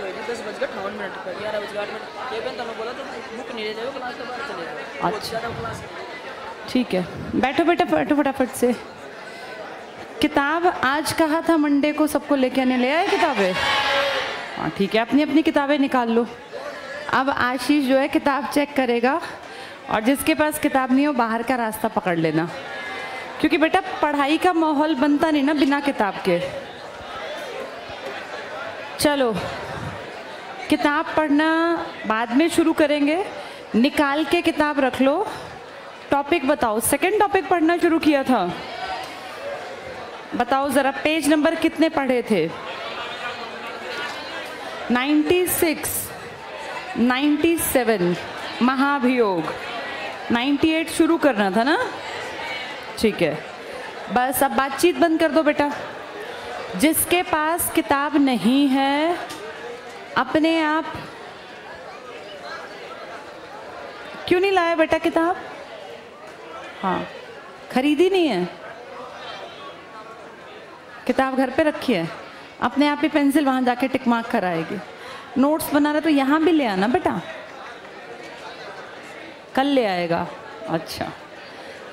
हुई थी 10:58 पर, 11:08 ये बहन तनु बोला तो बुक नहीं ले जाओ, क्लास के बाहर चले जाओ। अच्छा। बहुत ज़्यादा क्लास। ठीक है, बैठो बेटा, बैठो फटाफट से। किताब आज कहा था मंडे को सबको लेके आने, ले आए किताबें? हाँ ठीक है, अपनी अपनी किताबें निकाल लो। अब आशीष जो है किताब चेक करेगा, और जिसके पास किताब नहीं हो बाहर का रास्ता पकड़ लेना, क्योंकि बेटा पढ़ाई का माहौल बनता नहीं ना बिना किताब के। चलो किताब पढ़ना बाद में शुरू करेंगे, निकाल के किताब रख लो। टॉपिक बताओ, सेकंड टॉपिक पढ़ना शुरू किया था, बताओ ज़रा पेज नंबर कितने पढ़े थे? 96, 97 महाभियोग, 98 शुरू करना था ना? ठीक है, बस अब बातचीत बंद कर दो बेटा। जिसके पास किताब नहीं है अपने आप क्यों नहीं लाया बेटा किताब? हाँ, खरीदी नहीं है, किताब घर पे रखी है, अपने आप ही पेंसिल वहाँ जाके टिक मार्क कराएगी। नोट्स बना रहे तो यहाँ भी ले आना बेटा, कल ले आएगा। अच्छा,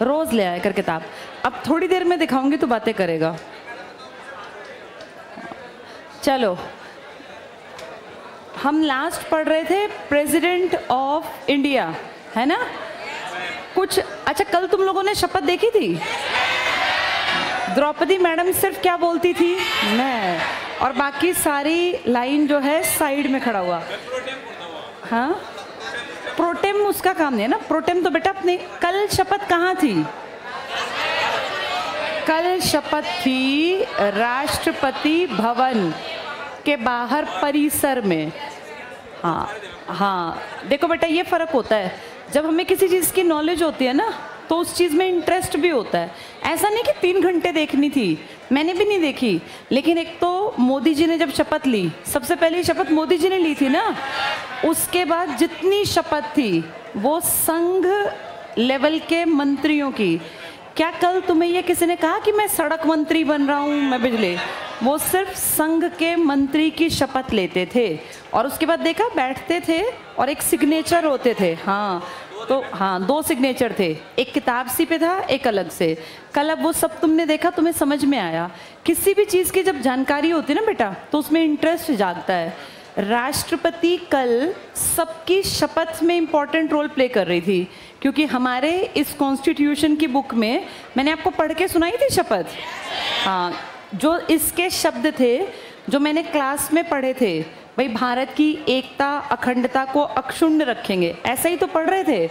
रोज ले आया कर किताब। अब थोड़ी देर में दिखाऊंगी तो बातें करेगा। चलो, हम लास्ट पढ़ रहे थे प्रेसिडेंट ऑफ इंडिया, है ना? कुछ अच्छा, कल तुम लोगों ने शपथ देखी थी? द्रौपदी मैडम सिर्फ क्या बोलती थी? मैं, और बाकी सारी लाइन जो है साइड में खड़ा हुआ। हाँ, प्रोटेम उसका काम नहीं है ना, प्रोटेम तो बेटा अपने। कल शपथ कहाँ थी? कल शपथ थी राष्ट्रपति भवन के बाहर परिसर में। हाँ हाँ, देखो बेटा ये फर्क होता है, जब हमें किसी चीज़ की नॉलेज होती है ना तो उस चीज़ में इंटरेस्ट भी होता है। ऐसा नहीं कि 3 घंटे देखनी थी, मैंने भी नहीं देखी, लेकिन एक तो मोदी जी ने जब शपथ ली, सबसे पहली शपथ मोदी जी ने ली थी ना, उसके बाद जितनी शपथ थी वो संघ लेवल के मंत्रियों की। क्या कल तुम्हें ये किसी ने कहा कि मैं सड़क मंत्री बन रहा हूँ, मैं बिजली? वो सिर्फ संघ के मंत्री की शपथ लेते थे, और उसके बाद देखा बैठते थे और एक सिग्नेचर होते थे। हाँ तो हाँ, 2 सिग्नेचर थे, एक किताब सी पे था, एक अलग से। कल अब वो सब तुमने देखा, तुम्हें समझ में आया। किसी भी चीज़ की जब जानकारी होती है ना बेटा तो उसमें इंटरेस्ट जागता है। राष्ट्रपति कल सबकी शपथ में इम्पॉर्टेंट रोल प्ले कर रही थी, क्योंकि हमारे इस कॉन्स्टिट्यूशन की बुक में मैंने आपको पढ़ के सुनाई थी शपथ। हाँ, जो इसके शब्द थे जो मैंने क्लास में पढ़े थे, भाई भारत की एकता अखंडता को अक्षुण्ण रखेंगे, ऐसा ही तो पढ़ रहे थे।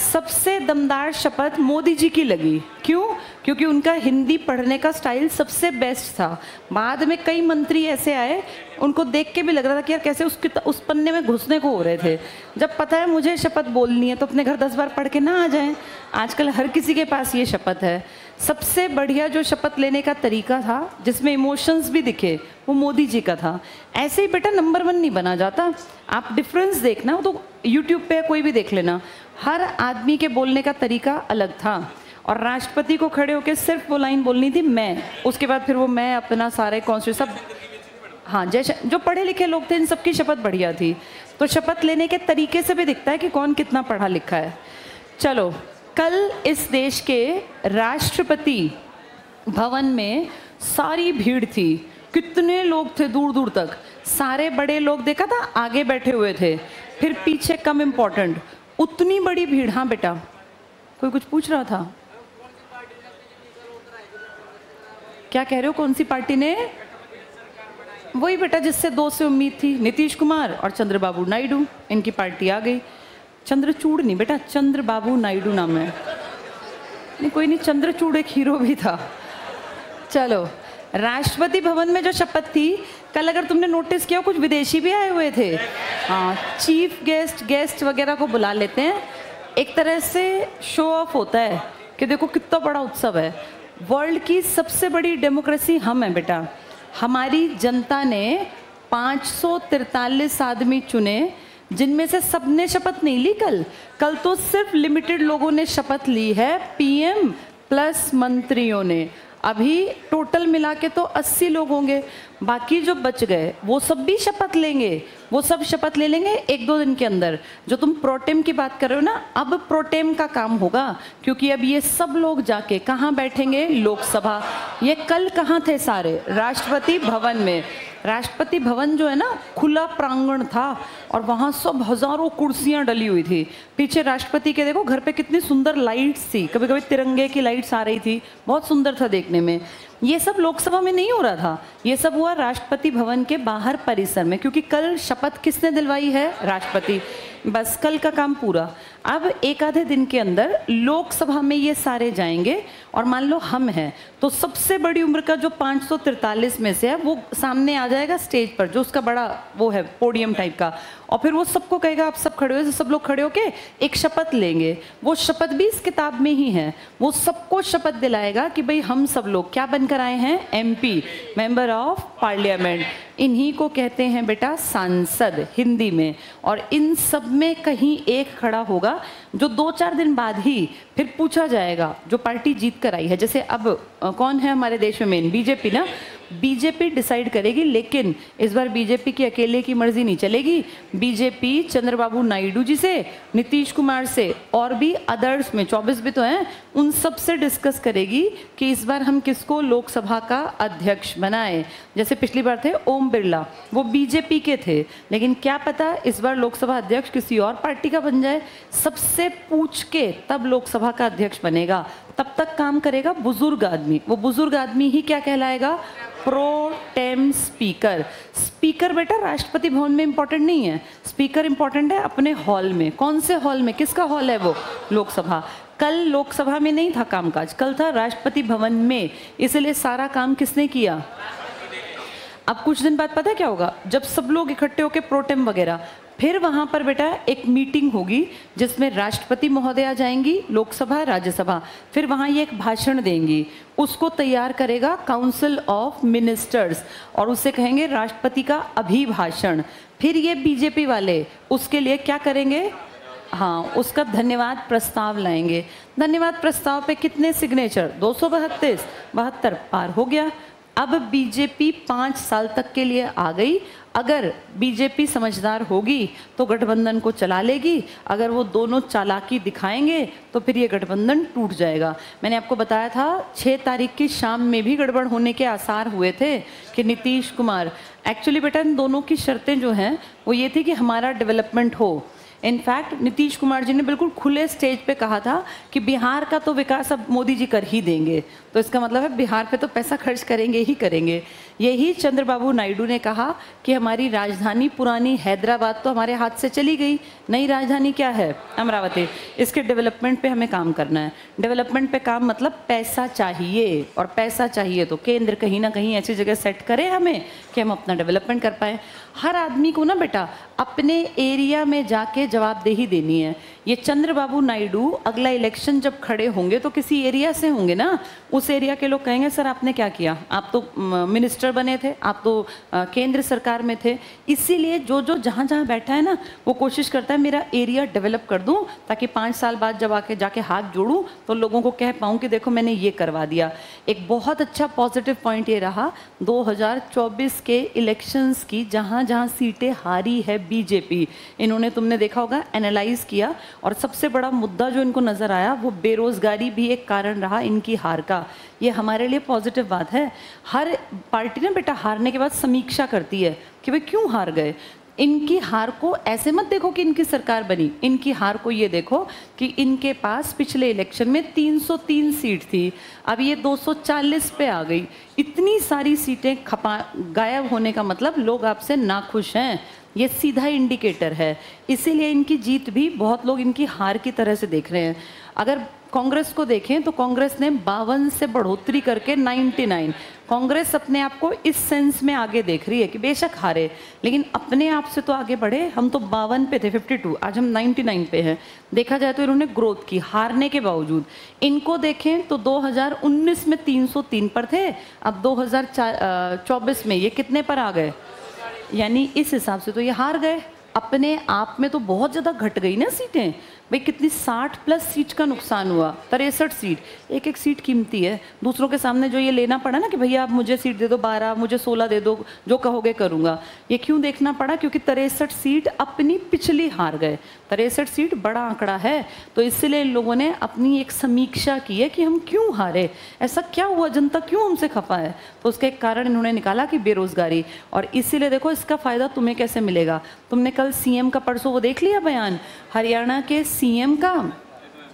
सबसे दमदार शपथ मोदी जी की लगी। क्यों? क्योंकि उनका हिंदी पढ़ने का स्टाइल सबसे बेस्ट था। बाद में कई मंत्री ऐसे आए, उनको देख के भी लग रहा था कि यार कैसे उस पन्ने में घुसने को हो रहे थे। जब पता है मुझे शपथ बोलनी है तो अपने घर 10 बार पढ़ के ना आ जाएं। आजकल हर किसी के पास ये शपथ है। सबसे बढ़िया जो शपथ लेने का तरीका था जिसमें इमोशंस भी दिखे, वो मोदी जी का था। ऐसे ही बेटा नंबर 1 नहीं बना जाता। आप डिफरेंस देखना तो यूट्यूब पे कोई भी देख लेना, हर आदमी के बोलने का तरीका अलग था। और राष्ट्रपति को खड़े होकर सिर्फ वो लाइन बोलनी थी, मैं। उसके बाद फिर वो मैं अपना सारे कॉन्स्टिट्यूशन सब, हाँ, जैसे जो पढ़े लिखे लोग थे इन सबकी शपथ बढ़िया थी। तो शपथ लेने के तरीके से भी दिखता है कि कौन कितना पढ़ा लिखा है। चलो, कल इस देश के राष्ट्रपति भवन में सारी भीड़ थी। कितने लोग थे, दूर दूर तक। सारे बड़े लोग देखा था आगे बैठे हुए थे, फिर पीछे कम इम्पोर्टेंट, उतनी बड़ी भीड़। हाँ बेटा, कोई कुछ पूछ रहा था, क्या कह रहे हो? कौन सी पार्टी ने? वही बेटा जिससे 2 से उम्मीद थी, नीतीश कुमार और चंद्रबाबू नायडू, इनकी पार्टी आ गई। चंद्रचूड़ नहीं बेटा, चंद्रबाबू नायडू नाम है। नहीं कोई नहीं, चंद्रचूड़ एक हीरो भी था। चलो, राष्ट्रपति भवन में जो शपथ थी कल, अगर तुमने नोटिस किया, कुछ विदेशी भी आए हुए थे। हाँ, चीफ गेस्ट वगैरह को बुला लेते हैं, एक तरह से शो ऑफ होता है कि देखो कितना बड़ा उत्सव है। वर्ल्ड की सबसे बड़ी डेमोक्रेसी हम हैं बेटा। हमारी जनता ने 543 आदमी चुने, जिनमें से सबने शपथ नहीं ली। कल तो सिर्फ लिमिटेड लोगों ने शपथ ली है, पीएम प्लस मंत्रियों ने। अभी टोटल मिला के तो 80 लोग होंगे, बाकी जो बच गए वो सब भी शपथ लेंगे, वो सब शपथ ले लेंगे 1-2 दिन के अंदर। जो तुम प्रोटेम की बात कर रहे हो ना, अब प्रोटेम का काम होगा, क्योंकि अब ये सब लोग जाके कहाँ बैठेंगे? लोकसभा। ये कल कहाँ थे सारे? राष्ट्रपति भवन में। राष्ट्रपति भवन जो है ना, खुला प्रांगण था और वहाँ सब हजारों कुर्सियाँ डली हुई थी। पीछे राष्ट्रपति के देखो घर पे कितनी सुंदर लाइट्स थी, कभी कभी तिरंगे की लाइट्स आ रही थी, बहुत सुंदर था देखने में। ये सब लोकसभा में नहीं हो रहा था, ये सब हुआ राष्ट्रपति भवन के बाहर परिसर में, क्योंकि कल शपथ किसने दिलवाई है? राष्ट्रपति। बस कल का काम पूरा। अब एक आधे दिन के अंदर लोकसभा में ये सारे जाएंगे और मान लो हम हैं तो सबसे बड़ी उम्र का जो 543 में से है वो सामने आ जाएगा स्टेज पर, जो उसका बड़ा वो है पोडियम टाइप का, और फिर वो सबको कहेगा आप सब खड़े हो, सब लोग खड़े होके एक शपथ लेंगे। वो शपथ भी इस किताब में ही है। वो सबको शपथ दिलाएगा कि भाई हम सब लोग क्या बनकर आए हैं? MP, member of parliament. इन्हीं को कहते हैं बेटा सांसद हिंदी में। और इन सब में कहीं एक खड़ा होगा जो 2-4 दिन बाद ही फिर पूछा जाएगा, जो पार्टी जीत कर आई है। जैसे अब कौन है हमारे देश में मेन? बीजेपी ना। बीजेपी डिसाइड करेगी, लेकिन इस बार बीजेपी की अकेले की मर्जी नहीं चलेगी। बीजेपी चंद्रबाबू नायडू जी से, नीतीश कुमार से और भी अदर्स में 24 भी तो हैं, उन सब से डिस्कस करेगी कि इस बार हम किसको लोकसभा का अध्यक्ष बनाएं। जैसे पिछली बार थे ओम बिरला, वो बीजेपी के थे, लेकिन क्या पता इस बार लोकसभा अध्यक्ष किसी और पार्टी का बन जाए। सबसे पूछ के तब लोकसभा का अध्यक्ष बनेगा। तब तक काम करेगा बुजुर्ग आदमी। वो बुजुर्ग आदमी ही क्या कहलाएगा? Pro tem speaker. स्पीकर बेटा राष्ट्रपति भवन में इंपॉर्टेंट नहीं है, स्पीकर इंपॉर्टेंट है अपने हॉल में। कौन से हॉल में? किसका हॉल है वो? लोकसभा। कल लोकसभा में नहीं था कामकाज, कल था राष्ट्रपति भवन में, इसलिए सारा काम किसने किया? अब कुछ दिन बाद पता है क्या होगा? जब सब लोग इकट्ठे होकर प्रोटेम वगैरह, फिर वहां पर बेटा एक मीटिंग होगी जिसमें राष्ट्रपति महोदया जाएंगी, लोकसभा राज्यसभा, फिर वहां ये एक भाषण देंगी। उसको तैयार करेगा काउंसिल ऑफ मिनिस्टर्स और उससे कहेंगे राष्ट्रपति का अभिभाषण। फिर ये बीजेपी वाले उसके लिए क्या करेंगे? हाँ, उसका धन्यवाद प्रस्ताव लाएंगे। धन्यवाद प्रस्ताव पे कितने सिग्नेचर? 232 पार हो गया। अब बीजेपी 5 साल तक के लिए आ गई। अगर बीजेपी समझदार होगी तो गठबंधन को चला लेगी, अगर वो दोनों चालाकी दिखाएंगे तो फिर ये गठबंधन टूट जाएगा। मैंने आपको बताया था 6 तारीख की शाम में भी गड़बड़ होने के आसार हुए थे कि नीतीश कुमार, एक्चुअली बेटा इन दोनों की शर्तें जो हैं वो ये थी कि हमारा डेवलपमेंट हो। इनफैक्ट नीतीश कुमार जी ने बिल्कुल खुले स्टेज पे कहा था कि बिहार का तो विकास अब मोदी जी कर ही देंगे, तो इसका मतलब है बिहार पे तो पैसा खर्च करेंगे ही करेंगे। यही चंद्रबाबू नायडू ने कहा कि हमारी राजधानी पुरानी हैदराबाद तो हमारे हाथ से चली गई, नई राजधानी क्या है? अमरावती। इसके डेवलपमेंट पे हमें काम करना है। डेवलपमेंट पे काम मतलब पैसा चाहिए, और पैसा चाहिए तो केंद्र कहीं ना कहीं ऐसी जगह सेट करे हमें कि हम अपना डेवलपमेंट कर पाए। हर आदमी को ना बेटा अपने एरिया में जाके जवाबदेही देनी है। ये चंद्रबाबू नायडू अगला इलेक्शन जब खड़े होंगे तो किसी एरिया से होंगे ना, उस एरिया के लोग कहेंगे सर आपने क्या किया, आप तो मिनिस्टर बने थे, आप तो केंद्र सरकार में थे। इसीलिए जो जो जहाँ जहाँ बैठा है ना वो कोशिश करता है मेरा एरिया डेवलप कर दूँ, ताकि 5 साल बाद जब आके जाके हाथ जोड़ूँ तो लोगों को कह पाऊँ कि देखो मैंने ये करवा दिया। एक बहुत अच्छा पॉजिटिव पॉइंट ये रहा 2024 के इलेक्शंस की, जहाँ जहाँ सीटें हारी है बीजेपी, इन्होंने तुमने देखा होगा एनालाइज किया, और सबसे बड़ा मुद्दा जो इनको नजर आया वो बेरोजगारी भी एक कारण रहा इनकी हार का। ये हमारे लिए पॉजिटिव बात है। हर पार्टी ना बेटा हारने के बाद समीक्षा करती है कि भाई क्यों हार गए। इनकी हार को ऐसे मत देखो कि इनकी सरकार बनी, इनकी हार को ये देखो कि इनके पास पिछले इलेक्शन में 303 सीट थी, अब ये 240 पे आ गई। इतनी सारी सीटें गायब होने का मतलब लोग आपसे नाखुश हैं, ये सीधा इंडिकेटर है। इसीलिए इनकी जीत भी बहुत लोग इनकी हार की तरह से देख रहे हैं। अगर कांग्रेस को देखें तो कांग्रेस ने 52 से बढ़ोतरी करके 99, कांग्रेस अपने आप को इस सेंस में आगे देख रही है कि बेशक हारे लेकिन अपने आप से तो आगे बढ़े। हम तो 52 पे थे 52, आज हम 99 पे हैं। देखा जाए तो इन्होंने ग्रोथ की हारने के बावजूद। इनको देखें तो 2019 में 303 पर थे, अब 2024 में ये कितने पर आ गए? यानी इस हिसाब से तो ये हार गए। अपने आप में तो बहुत ज़्यादा घट गई ना सीटें, भाई कितनी 60+ सीट का नुकसान हुआ, 63 सीट, एक एक सीट कीमती है। दूसरों के सामने जो ये लेना पड़ा ना कि भैया आप मुझे सीट दे दो 12, मुझे 16 दे दो, जो कहोगे करूँगा, ये क्यों देखना पड़ा? क्योंकि 63 सीट अपनी पिछली हार गए। 63 सीट बड़ा आंकड़ा है, तो इसलिए इन लोगों ने अपनी एक समीक्षा की है कि हम क्यों हारे, ऐसा क्या हुआ, जनता क्यों हमसे खफा है। तो उसका एक कारण इन्होंने निकाला कि बेरोजगारी, और इसीलिए देखो इसका फ़ायदा तुम्हें कैसे मिलेगा। तुमने कल सीएम का परसों वो देख लिया बयान, हरियाणा के सीएम का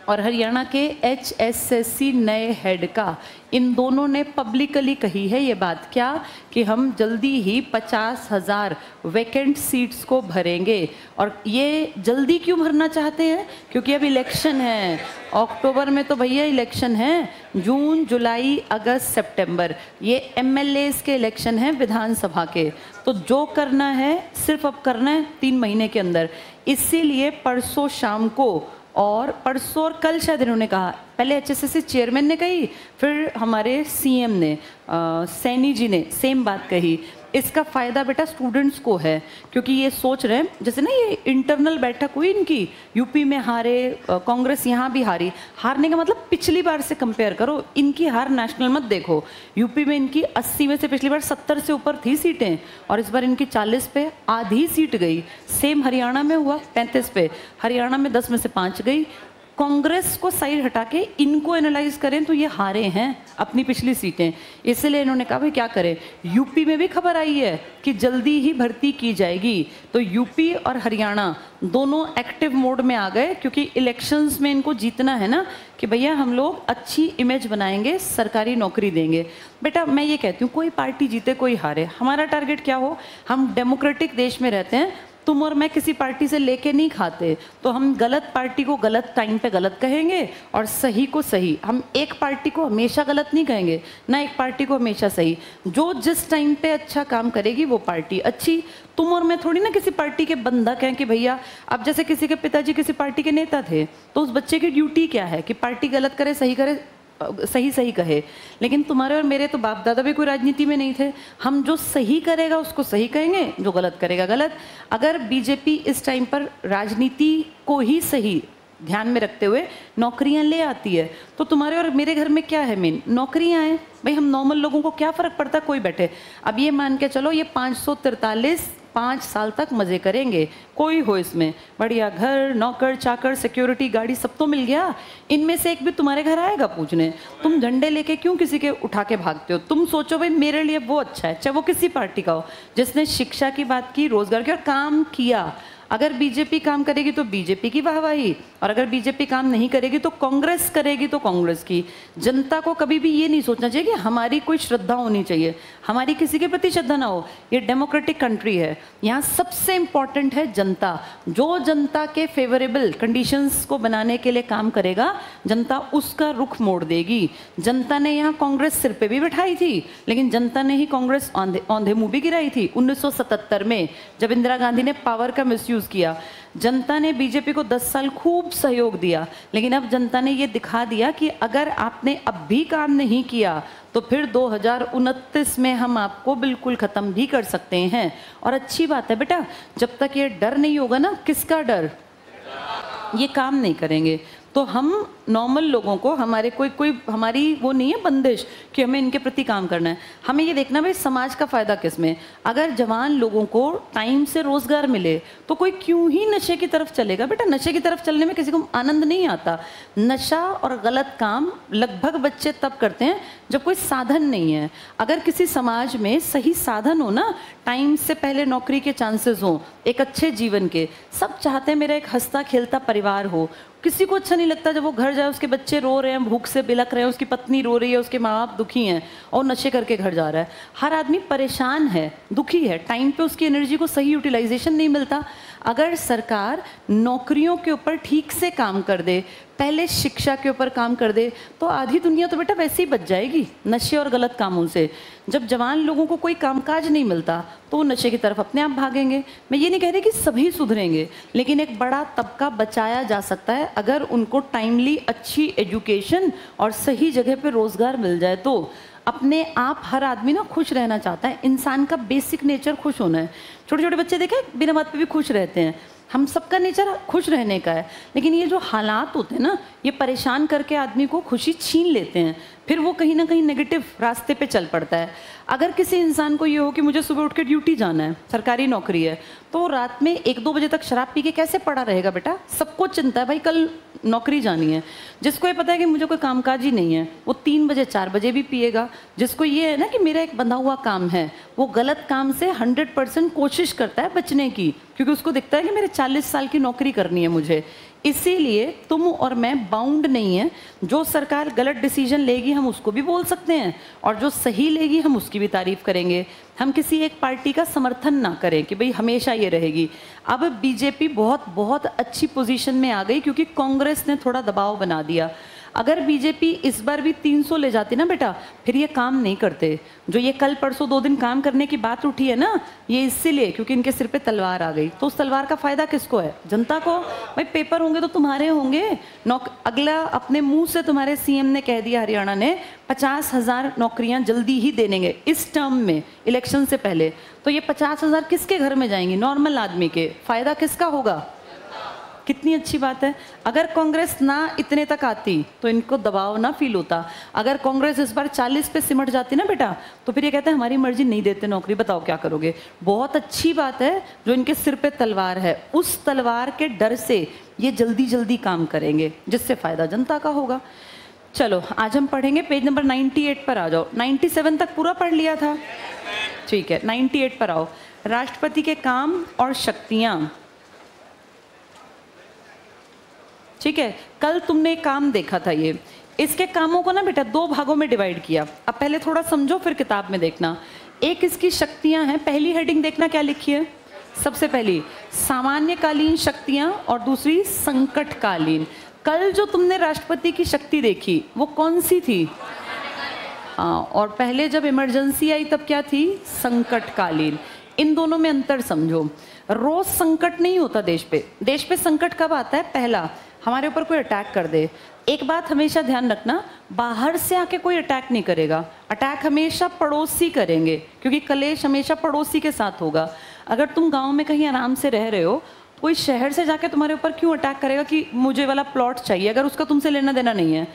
और हरियाणा के HSSC नए हेड का, इन दोनों ने पब्लिकली कही है ये बात, क्या कि हम जल्दी ही 50,000 वैकेंट सीट्स को भरेंगे। और ये जल्दी क्यों भरना चाहते हैं? क्योंकि अब इलेक्शन है, अक्टूबर में तो भैया इलेक्शन है, जून, जुलाई, अगस्त, सितंबर, ये MLAs के इलेक्शन हैं विधानसभा के। तो जो करना है सिर्फ अब करना है 3 महीने के अंदर। इसीलिए परसों शाम को और परसों और कल शायद इन्होंने कहा, पहले HSSC चेयरमैन ने कही, फिर हमारे सीएम ने सैनी जी ने सेम बात कही। इसका फ़ायदा बेटा स्टूडेंट्स को है, क्योंकि ये सोच रहे हैं, जैसे ना ये इंटरनल बैठक हुई इनकी, यूपी में हारे, कांग्रेस यहाँ भी हारी। हारने का मतलब पिछली बार से कंपेयर करो, इनकी हार नेशनल मत देखो। यूपी में इनकी 80 में से पिछली बार 70 से ऊपर थी सीटें, और इस बार इनकी 40 पे आधी सीट गई। सेम हरियाणा में हुआ 35 पे, हरियाणा में 10 में से 5 गई। कांग्रेस को साइड हटा के इनको एनालाइज करें तो ये हारे हैं अपनी पिछली सीटें। इसलिए इन्होंने कहा भाई क्या करें, यूपी में भी खबर आई है कि जल्दी ही भर्ती की जाएगी। तो यूपी और हरियाणा दोनों एक्टिव मोड में आ गए, क्योंकि इलेक्शंस में इनको जीतना है ना, कि भैया हम लोग अच्छी इमेज बनाएंगे, सरकारी नौकरी देंगे। बेटा मैं ये कहती हूँ, कोई पार्टी जीते कोई हारे, हमारा टारगेट क्या हो, हम डेमोक्रेटिक देश में रहते हैं, तुम और मैं किसी पार्टी से लेके नहीं खाते, तो हम गलत पार्टी को गलत टाइम पे गलत कहेंगे और सही को सही। हम एक पार्टी को हमेशा गलत नहीं कहेंगे, ना एक पार्टी को हमेशा सही। जो जिस टाइम पे अच्छा काम करेगी वो पार्टी अच्छी। तुम और मैं थोड़ी ना किसी पार्टी के बंधक हैं कि भैया, अब जैसे किसी के पिताजी किसी पार्टी के नेता थे, तो उस बच्चे की ड्यूटी क्या है कि पार्टी गलत करे सही करे, सही सही कहे। लेकिन तुम्हारे और मेरे तो बाप दादा भी कोई राजनीति में नहीं थे, हम जो सही करेगा उसको सही कहेंगे, जो गलत करेगा गलत। अगर बीजेपी इस टाइम पर राजनीति को ही सही ध्यान में रखते हुए नौकरियां ले आती है, तो तुम्हारे और मेरे घर में क्या है, मेन नौकरियां हैं। भाई हम नॉर्मल लोगों को क्या फ़र्क पड़ता है, कोई बैठे। अब ये मान के चलो ये 543 5 साल तक मज़े करेंगे, कोई हो इसमें बढ़िया घर, नौकर चाकर, सिक्योरिटी, गाड़ी, सब तो मिल गया। इनमें से एक भी तुम्हारे घर आएगा पूछने, तुम झंडे लेके क्यों किसी के उठा के भागते हो? तुम सोचो भाई मेरे लिए वो अच्छा है, चाहे वो किसी पार्टी का हो, जिसने शिक्षा की बात की, रोजगार की और काम किया। अगर बीजेपी काम करेगी तो बीजेपी की वाहवाही, और अगर बीजेपी काम नहीं करेगी तो कांग्रेस करेगी तो कांग्रेस की। जनता को कभी भी ये नहीं सोचना चाहिए कि हमारी कोई श्रद्धा होनी चाहिए, हमारी किसी के प्रति श्रद्धा ना हो। ये डेमोक्रेटिक कंट्री है, यहाँ सबसे इम्पॉर्टेंट है जनता। जो जनता के फेवरेबल कंडीशंस को बनाने के लिए काम करेगा, जनता उसका रुख मोड़ देगी। जनता ने यहाँ कांग्रेस सिर पे भी बिठाई थी, लेकिन जनता ने ही कांग्रेस औंधे मुंह भी गिराई थी 1977 में, जब इंदिरा गांधी ने पावर का मिसयूज किया। जनता ने बीजेपी को 10 साल खूब सहयोग दिया, लेकिन अब जनता ने ये दिखा दिया कि अगर आपने अब भी काम नहीं किया तो फिर 2029 में हम आपको बिल्कुल ख़त्म भी कर सकते हैं। और अच्छी बात है बेटा, जब तक ये डर नहीं होगा ना, किसका डर, ये काम नहीं करेंगे। तो हम नॉर्मल लोगों को, हमारे कोई हमारी वो नहीं है बंदिश कि हमें इनके प्रति काम करना है। हमें ये देखना भाई समाज का फ़ायदा किस में। अगर जवान लोगों को टाइम से रोज़गार मिले तो कोई क्यों ही नशे की तरफ चलेगा। बेटा नशे की तरफ चलने में किसी को आनंद नहीं आता। नशा और गलत काम लगभग बच्चे तब करते हैं जब कोई साधन नहीं है। अगर किसी समाज में सही साधन हो ना, टाइम से पहले नौकरी के चांसेस हों, एक अच्छे जीवन के, सब चाहते हैं मेरा एक हंसता खेलता परिवार हो। किसी को अच्छा नहीं लगता जब वो घर जाए, उसके बच्चे रो रहे हैं, भूख से बिलख रहे हैं, उसकी पत्नी रो रही है, उसके माँ बाप दुखी हैं और नशे करके घर जा रहा है। हर आदमी परेशान है, दुखी है, टाइम पे उसकी एनर्जी को सही यूटिलाइजेशन नहीं मिलता। अगर सरकार नौकरियों के ऊपर ठीक से काम कर दे, पहले शिक्षा के ऊपर काम कर दे, तो आधी दुनिया तो बेटा वैसे ही बच जाएगी नशे और गलत कामों से। जब जवान लोगों को कोई कामकाज नहीं मिलता तो वो नशे की तरफ अपने आप भागेंगे। मैं ये नहीं कह रही कि सभी सुधरेंगे, लेकिन एक बड़ा तबका बचाया जा सकता है अगर उनको टाइमली अच्छी एजुकेशन और सही जगह पे रोज़गार मिल जाए। तो अपने आप हर आदमी ना खुश रहना चाहता है, इंसान का बेसिक नेचर खुश होना है। छोटे छोटे बच्चे देखे बिना बात पे भी खुश रहते हैं। हम सबका नेचर खुश रहने का है, लेकिन ये जो हालात होते हैं ना, ये परेशान करके आदमी को खुशी छीन लेते हैं, फिर वो कहीं ना कहीं नेगेटिव रास्ते पे चल पड़ता है। अगर किसी इंसान को ये हो कि मुझे सुबह उठ के ड्यूटी जाना है, सरकारी नौकरी है, तो वो रात में 1-2 बजे तक शराब पी के कैसे पड़ा रहेगा बेटा? सबको चिंता है भाई कल नौकरी जानी है। जिसको ये पता है कि मुझे कोई कामकाज ही नहीं है, वो 3 बजे 4 बजे भी पिएगा। जिसको ये है ना कि मेरा एक बंधा हुआ काम है, वो गलत काम से 100% कोशिश करता है बचने की, क्योंकि उसको दिखता है कि मेरे 40 साल की नौकरी करनी है मुझे। इसीलिए तुम और मैं बाउंड नहीं है। जो सरकार गलत डिसीजन लेगी हम उसको भी बोल सकते हैं, और जो सही लेगी हम उसकी भी तारीफ करेंगे। हम किसी एक पार्टी का समर्थन ना करें कि भाई हमेशा ये रहेगी। अब बीजेपी बहुत बहुत अच्छी पोजीशन में आ गई, क्योंकि कांग्रेस ने थोड़ा दबाव बना दिया। अगर बीजेपी इस बार भी 300 ले जाती ना बेटा, फिर ये काम नहीं करते। जो ये कल परसों 2 दिन काम करने की बात उठी है ना, ये इसीलिए क्योंकि इनके सिर पे तलवार आ गई। तो उस तलवार का फायदा किसको है? जनता को। भाई पेपर होंगे तो तुम्हारे होंगे। अगला अपने मुंह से तुम्हारे सीएम ने कह दिया, हरियाणा ने 50,000 नौकरियां जल्दी ही देंगे इस टर्म में, इलेक्शन से पहले। तो ये 50,000 किसके घर में जाएंगी? नॉर्मल आदमी के। फायदा किसका होगा? कितनी अच्छी बात है। अगर कांग्रेस ना इतने तक आती तो इनको दबाव ना फील होता। अगर कांग्रेस इस बार 40 पे सिमट जाती ना बेटा, तो फिर ये कहते हैं हमारी मर्जी, नहीं देते नौकरी, बताओ क्या करोगे। बहुत अच्छी बात है जो इनके सिर पे तलवार है, उस तलवार के डर से ये जल्दी जल्दी काम करेंगे, जिससे फायदा जनता का होगा। चलो आज हम पढ़ेंगे, पेज नंबर 98 पर आ जाओ। 97 तक पूरा पढ़ लिया था, ठीक है। 98 पर आओ। राष्ट्रपति के काम और शक्तियां, ठीक है। कल तुमने काम देखा था, ये इसके कामों को ना बेटा 2 भागों में डिवाइड किया। अब पहले थोड़ा समझो फिर किताब में देखना। एक इसकी शक्तियां हैं, पहली हेडिंग देखना क्या लिखी है। सबसे पहली सामान्यकालीन शक्तियां और दूसरी संकटकालीन। कल जो तुमने राष्ट्रपति की शक्ति देखी वो कौन सी थी? हाँ, और पहले जब इमरजेंसी आई तब क्या थी? संकटकालीन। इन दोनों में अंतर समझो। रोज संकट नहीं होता देश पे। देश पे संकट कब आता है? पहला, हमारे ऊपर कोई अटैक कर दे। एक बात हमेशा ध्यान रखना, बाहर से आके कोई अटैक नहीं करेगा, अटैक हमेशा पड़ोसी करेंगे, क्योंकि कलेश हमेशा पड़ोसी के साथ होगा। अगर तुम गांव में कहीं आराम से रह रहे हो, कोई शहर से जाके तुम्हारे ऊपर क्यों अटैक करेगा कि मुझे वाला प्लॉट चाहिए, अगर उसका तुमसे लेना देना नहीं है।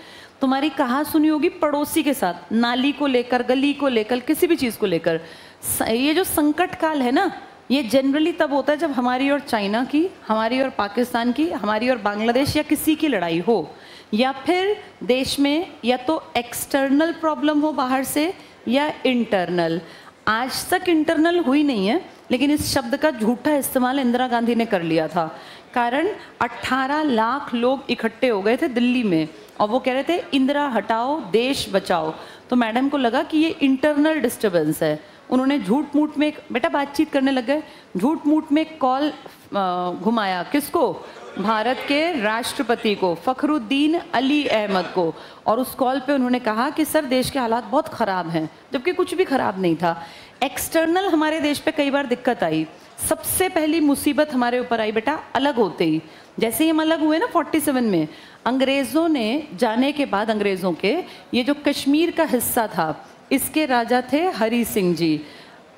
तुम्हारी कहाँ सुनी होगी? पड़ोसी के साथ, नाली को लेकर, गली को लेकर, किसी भी चीज़ को लेकर। ये जो संकट काल है ना, ये जनरली तब होता है जब हमारी और चाइना की, हमारी और पाकिस्तान की, हमारी और बांग्लादेश या किसी की लड़ाई हो, या फिर देश में या तो एक्सटर्नल प्रॉब्लम हो बाहर से या इंटरनल। आज तक इंटरनल हुई नहीं है, लेकिन इस शब्द का झूठा इस्तेमाल इंदिरा गांधी ने कर लिया था। कारण 18 लाख लोग इकट्ठे हो गए थे दिल्ली में, और वो कह रहे थे इंदिरा हटाओ देश बचाओ। तो मैडम को लगा कि ये इंटरनल डिस्टर्बेंस है। उन्होंने झूठ मूठ में, बेटा बातचीत करने लग गए, झूठ मूठ में कॉल घुमाया। किसको? भारत के राष्ट्रपति को, फखरुद्दीन अली अहमद को। और उस कॉल पे उन्होंने कहा कि सर देश के हालात बहुत ख़राब हैं, जबकि कुछ भी ख़राब नहीं था। एक्सटर्नल हमारे देश पे कई बार दिक्कत आई। सबसे पहली मुसीबत हमारे ऊपर आई बेटा अलग होते ही। जैसे ही हम अलग हुए ना 47 में, अंग्रेज़ों ने जाने के बाद, अंग्रेज़ों के ये जो कश्मीर का हिस्सा था, इसके राजा थे हरि सिंह जी।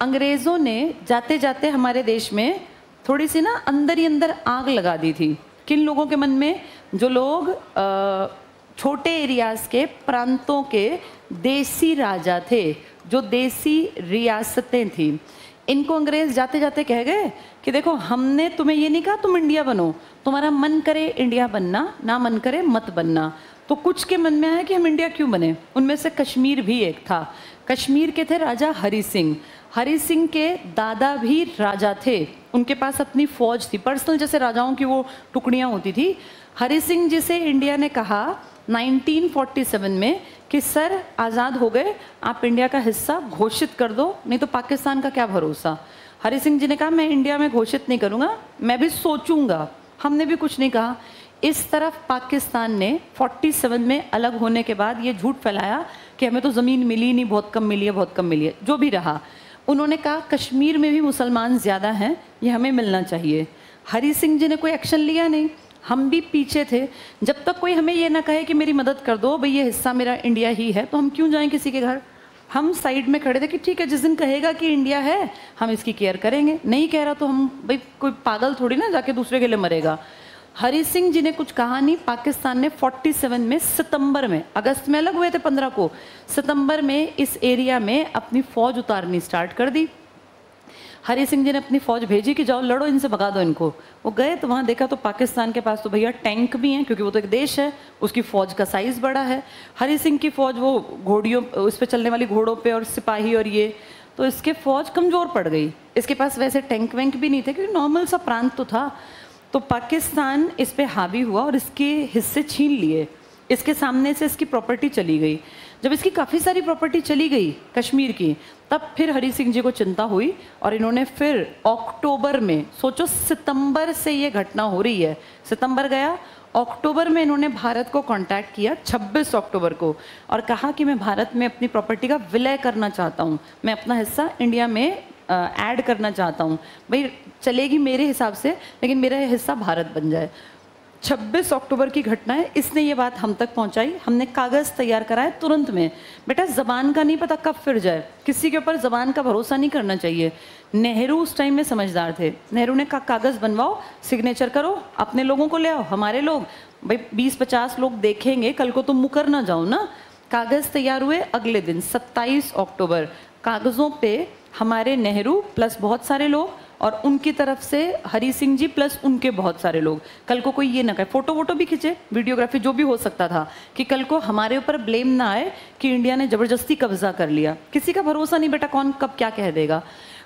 अंग्रेज़ों ने जाते जाते हमारे देश में थोड़ी सी ना अंदर ही अंदर आग लगा दी थी। किन लोगों के मन में? जो लोग छोटे एरियाज़ के, प्रांतों के देसी राजा थे, जो देसी रियासतें थी। इनको अंग्रेज़ जाते जाते कह गए कि देखो हमने तुम्हें ये नहीं कहा तुम इंडिया बनो, तुम्हारा मन करे इंडिया बनना, ना मन करे मत बनना। तो कुछ के मन में आया कि हम इंडिया क्यों बने। उनमें से कश्मीर भी एक था। कश्मीर के थे राजा हरि सिंह। हरि सिंह के दादा भी राजा थे, उनके पास अपनी फौज थी, पर्सनल जैसे राजाओं की वो टुकड़ियाँ होती थी। हरि सिंह जी से इंडिया ने कहा 1947 में कि सर आज़ाद हो गए, आप इंडिया का हिस्सा घोषित कर दो, नहीं तो पाकिस्तान का क्या भरोसा। हरि सिंह जी ने कहा मैं इंडिया में घोषित नहीं करूँगा, मैं भी सोचूंगा। हमने भी कुछ नहीं कहा। इस तरफ पाकिस्तान ने 47 में अलग होने के बाद ये झूठ फैलाया कि हमें तो ज़मीन मिली नहीं, बहुत कम मिली है, बहुत कम मिली है। जो भी रहा, उन्होंने कहा कश्मीर में भी मुसलमान ज़्यादा हैं, ये हमें मिलना चाहिए। हरि सिंह जी ने कोई एक्शन लिया नहीं। हम भी पीछे थे। जब तक कोई हमें ये ना कहे कि मेरी मदद कर दो, भाई ये हिस्सा मेरा इंडिया ही है, तो हम क्यों जाएं किसी के घर। हम साइड में खड़े थे कि ठीक है, जिस दिन कहेगा कि इंडिया है हम इसकी केयर करेंगे, नहीं कह रहा तो हम भाई कोई पागल थोड़ी ना जाके दूसरे के लिए मरेगा। हरी सिंह जी ने कुछ कहा नहीं। पाकिस्तान ने 47 में सितंबर में, अगस्त में अलग हुए थे 15 को, सितंबर में इस एरिया में अपनी फौज उतारनी स्टार्ट कर दी। हरी सिंह जी ने अपनी फौज भेजी कि जाओ लड़ो, इनसे भगा दो इनको। वो गए तो वहाँ देखा तो पाकिस्तान के पास तो भैया टैंक भी हैं, क्योंकि वो तो एक देश है, उसकी फौज का साइज़ बड़ा है। हरी सिंह की फौज वो घोड़ियों, उस पर चलने वाली घोड़ों पे और सिपाही और ये, तो इसके फौज कमज़ोर पड़ गई। इसके पास वैसे टैंक वैंक भी नहीं थे, क्योंकि नॉर्मल सा प्रांत तो था। तो पाकिस्तान इस पे हावी हुआ और इसके हिस्से छीन लिए, इसके सामने से इसकी प्रॉपर्टी चली गई। जब इसकी काफ़ी सारी प्रॉपर्टी चली गई कश्मीर की, तब फिर हरी सिंह जी को चिंता हुई और इन्होंने फिर अक्टूबर में, सोचो सितंबर से ये घटना हो रही है, सितंबर गया, अक्टूबर में इन्होंने भारत को कांटेक्ट किया 26 अक्टूबर को और कहा कि मैं भारत में अपनी प्रॉपर्टी का विलय करना चाहता हूँ, मैं अपना हिस्सा इंडिया में ऐड करना चाहता हूँ। भाई चलेगी मेरे हिसाब से, लेकिन मेरा हिस्सा भारत बन जाए। 26 अक्टूबर की घटना है, इसने ये बात हम तक पहुंचाई। हमने कागज़ तैयार कराए तुरंत में। बेटा ज़बान का नहीं पता कब फिर जाए, किसी के ऊपर ज़बान का भरोसा नहीं करना चाहिए। नेहरू उस टाइम में समझदार थे। नेहरू ने कहा कागज़ बनवाओ, सिग्नेचर करो, अपने लोगों को ले आओ, हमारे लोग भाई 20-50 लोग देखेंगे, कल को तुम मुकर ना जाओ ना। कागज़ तैयार हुए। अगले दिन 27 अक्टूबर कागज़ों पे हमारे नेहरू प्लस बहुत सारे लोग और उनकी तरफ से हरी सिंह जी प्लस उनके बहुत सारे लोग, कल को कोई ये ना कहे, फोटो वोटो भी खींचे, वीडियोग्राफी जो भी हो सकता था, कि कल को हमारे ऊपर ब्लेम ना आए कि इंडिया ने ज़बरदस्ती कब्जा कर लिया। किसी का भरोसा नहीं बेटा, कौन कब क्या कह देगा।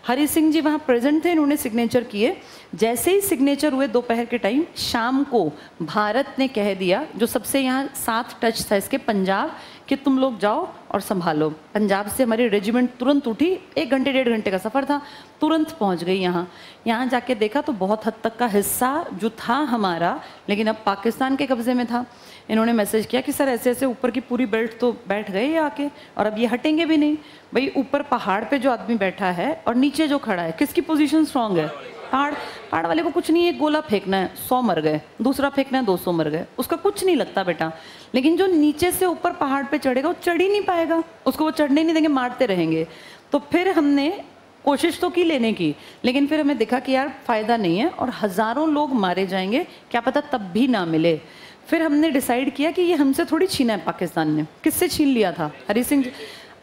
हरी सिंह जी वहाँ प्रेजेंट थे, इन्होंने सिग्नेचर किए। जैसे ही सिग्नेचर हुए दोपहर के टाइम, शाम को भारत ने कह दिया, जो सबसे यहाँ साथ टच था इसके, पंजाब, कि तुम लोग जाओ और संभालो। पंजाब से हमारी रेजिमेंट तुरंत उठी, 1 घंटे 1.5 घंटे का सफ़र था, तुरंत पहुँच गई यहाँ। यहाँ जाके देखा तो बहुत हद तक का हिस्सा जो था हमारा, लेकिन अब पाकिस्तान के कब्ज़े में था। इन्होंने मैसेज किया कि सर ऐसे ऐसे ऊपर की पूरी बेल्ट तो बैठ गए ये आके, और अब ये हटेंगे भी नहीं। भाई ऊपर पहाड़ पे जो आदमी बैठा है और नीचे जो खड़ा है, किसकी पोजीशन स्ट्रांग है? पहाड़ वाले को कुछ नहीं, एक गोला फेंकना है 100 मर गए, दूसरा फेंकना है 200 मर गए, उसका कुछ नहीं लगता बेटा। लेकिन जो नीचे से ऊपर पहाड़ पे चढ़ेगा वो चढ़ ही नहीं पाएगा, उसको वो चढ़ने नहीं देंगे, मारते रहेंगे। तो फिर हमने कोशिश तो की लेने की, लेकिन फिर हमें दिखा कि यार फ़ायदा नहीं है और हज़ारों लोग मारे जाएंगे, क्या पता तब भी ना मिले। फिर हमने डिसाइड किया कि ये हमसे थोड़ी छीना है पाकिस्तान ने। किससे छीन लिया था? हरी सिंह।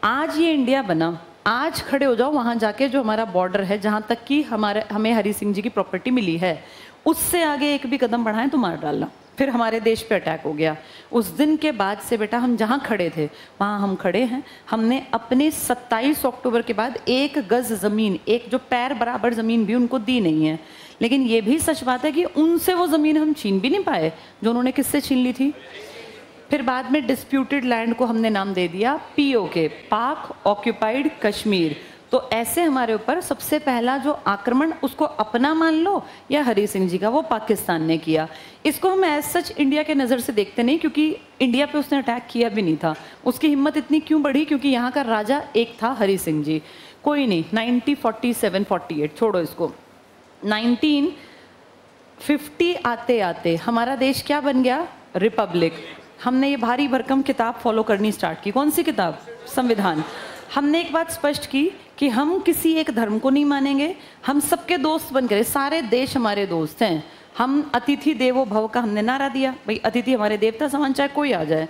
आज ये इंडिया बना, आज खड़े हो जाओ वहाँ जाके, जो हमारा बॉर्डर है जहाँ तक कि हमें हरी सिंह जी की प्रॉपर्टी मिली है, उससे आगे एक भी कदम बढ़ाएं तो मार डालना। फिर हमारे देश पे अटैक हो गया। उस दिन के बाद से बेटा हम जहाँ खड़े थे वहाँ हम खड़े हैं। हमने अपने 27 अक्टूबर के बाद 1 गज ज़मीन, एक जो पैर बराबर ज़मीन भी उनको दी नहीं है। लेकिन ये भी सच बात है कि उनसे वो ज़मीन हम छीन भी नहीं पाए जो उन्होंने किससे छीन ली थी। फिर बाद में डिस्प्यूटेड लैंड को हमने नाम दे दिया POK, पाक ऑक्यूपाइड कश्मीर। तो ऐसे हमारे ऊपर सबसे पहला जो आक्रमण, उसको अपना मान लो या हरी सिंह जी का, वो पाकिस्तान ने किया। इसको हम एज सच इंडिया के नज़र से देखते नहीं, क्योंकि इंडिया पे उसने अटैक किया भी नहीं था। उसकी हिम्मत इतनी क्यों बढ़ी? क्योंकि यहाँ का राजा एक था, हरी सिंह जी। कोई नहीं, 1947-48 छोड़ो इसको, 1950 आते आते हमारा देश क्या बन गया? रिपब्लिक। हमने ये भारी भरकम किताब फॉलो करनी स्टार्ट की। कौन सी किताब? संविधान। हमने एक बात स्पष्ट की कि हम किसी एक धर्म को नहीं मानेंगे, हम सबके दोस्त बनकर, सारे देश हमारे दोस्त हैं। हम अतिथि देवो भव का हमने नारा दिया, भाई अतिथि हमारे देवता समान, चाहे कोई आ जाए।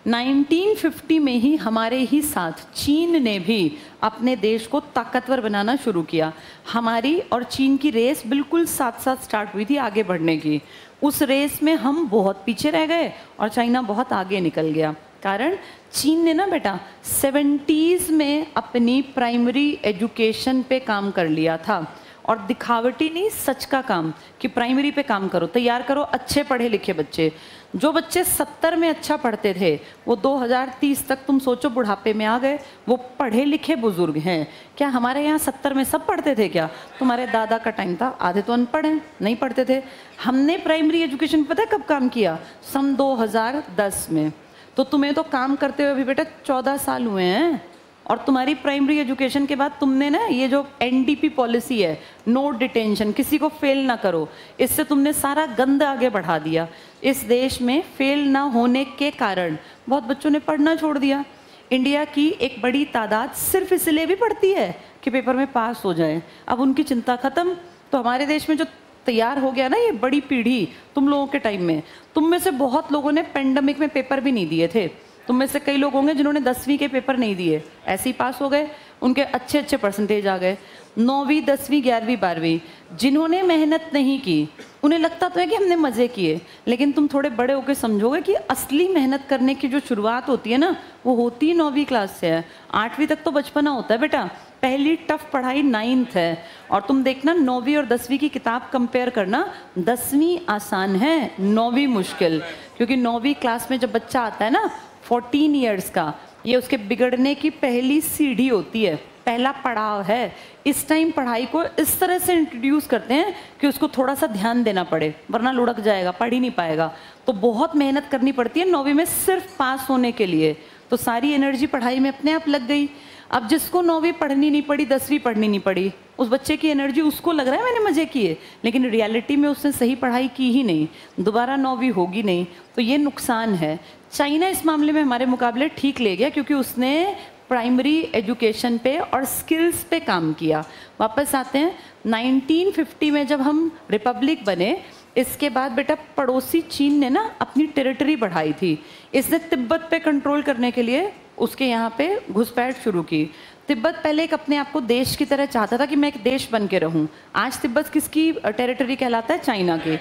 1950 में ही हमारे ही साथ चीन ने भी अपने देश को ताकतवर बनाना शुरू किया। हमारी और चीन की रेस बिल्कुल साथ साथ स्टार्ट हुई थी आगे बढ़ने की। उस रेस में हम बहुत पीछे रह गए और चाइना बहुत आगे निकल गया। कारण चीन ने ना बेटा 70s में अपनी प्राइमरी एजुकेशन पे काम कर लिया था, और दिखावटी नहीं, सच का काम, कि प्राइमरी पे काम करो, तैयार करो अच्छे पढ़े लिखे बच्चे। जो बच्चे 70 में अच्छा पढ़ते थे वो 2030 तक तुम सोचो बुढ़ापे में आ गए, वो पढ़े लिखे बुजुर्ग हैं। क्या हमारे यहाँ 70 में सब पढ़ते थे क्या? तुम्हारे दादा का टाइम था, आधे तो अनपढ़ हैं, नहीं पढ़ते थे। हमने प्राइमरी एजुकेशन पता है कब काम किया? सन 2010 में। तो तुम्हें तो काम करते हुए अभी बेटा 14 साल हुए हैं, और तुम्हारी प्राइमरी एजुकेशन के बाद तुमने ना ये जो NDP पॉलिसी है, नो डिटेंशन, किसी को फेल ना करो, इससे तुमने सारा गंद आगे बढ़ा दिया। इस देश में फेल ना होने के कारण बहुत बच्चों ने पढ़ना छोड़ दिया। इंडिया की एक बड़ी तादाद सिर्फ इसलिए भी पढ़ती है कि पेपर में पास हो जाए। अब उनकी चिंता खत्म। तो हमारे देश में जो तैयार हो गया ना ये बड़ी पीढ़ी, तुम लोगों के टाइम में, तुम में से बहुत लोगों ने पेंडेमिक में पेपर भी नहीं दिए थे। तुम में से कई लोग होंगे जिन्होंने 10वीं के पेपर नहीं दिए, ऐसे ही पास हो गए, उनके अच्छे अच्छे परसेंटेज आ गए। 9वीं 10वीं 11वीं 12वीं जिन्होंने मेहनत नहीं की, उन्हें लगता तो है कि हमने मज़े किए, लेकिन तुम थोड़े बड़े होकर समझोगे कि असली मेहनत करने की जो शुरुआत होती है ना, वो होती 9वीं क्लास से है। 8वीं तक तो बचपना होता है बेटा, पहली टफ पढ़ाई 9th है। और तुम देखना 9वीं और 10वीं की किताब कंपेयर करना, 10वीं आसान है, 9वीं मुश्किल। क्योंकि 9वीं क्लास में जब बच्चा आता है ना 14 ईयर्स का, ये उसके बिगड़ने की पहली सीढ़ी होती है, पहला पड़ाव है। इस टाइम पढ़ाई को इस तरह से इंट्रोड्यूस करते हैं कि उसको थोड़ा सा ध्यान देना पड़े, वरना लुढ़क जाएगा, पढ़ ही नहीं पाएगा। तो बहुत मेहनत करनी पड़ती है 9वीं में सिर्फ पास होने के लिए। तो सारी एनर्जी पढ़ाई में अपने आप लग गई। अब जिसको 9वीं पढ़नी नहीं पड़ी, 10वीं पढ़नी नहीं पड़ी, उस बच्चे की एनर्जी, उसको लग रहा है मैंने मज़े किए, लेकिन रियलिटी में उसने सही पढ़ाई की ही नहीं, दोबारा 9वीं होगी नहीं। तो ये नुकसान है। चाइना इस मामले में हमारे मुकाबले ठीक ले गया, क्योंकि उसने प्राइमरी एजुकेशन पे और स्किल्स पे काम किया। वापस आते हैं 1950 में जब हम रिपब्लिक बने, इसके बाद बेटा पड़ोसी चीन ने ना अपनी टेरिटरी बढ़ाई थी। इसने तिब्बत पे कंट्रोल करने के लिए उसके यहाँ पे घुसपैठ शुरू की। तिब्बत पहले एक अपने आप को देश की तरह चाहता था कि मैं एक देश बन के रहूँ। आज तिब्बत किसकी टेरिटरी कहलाता है? चाइना की।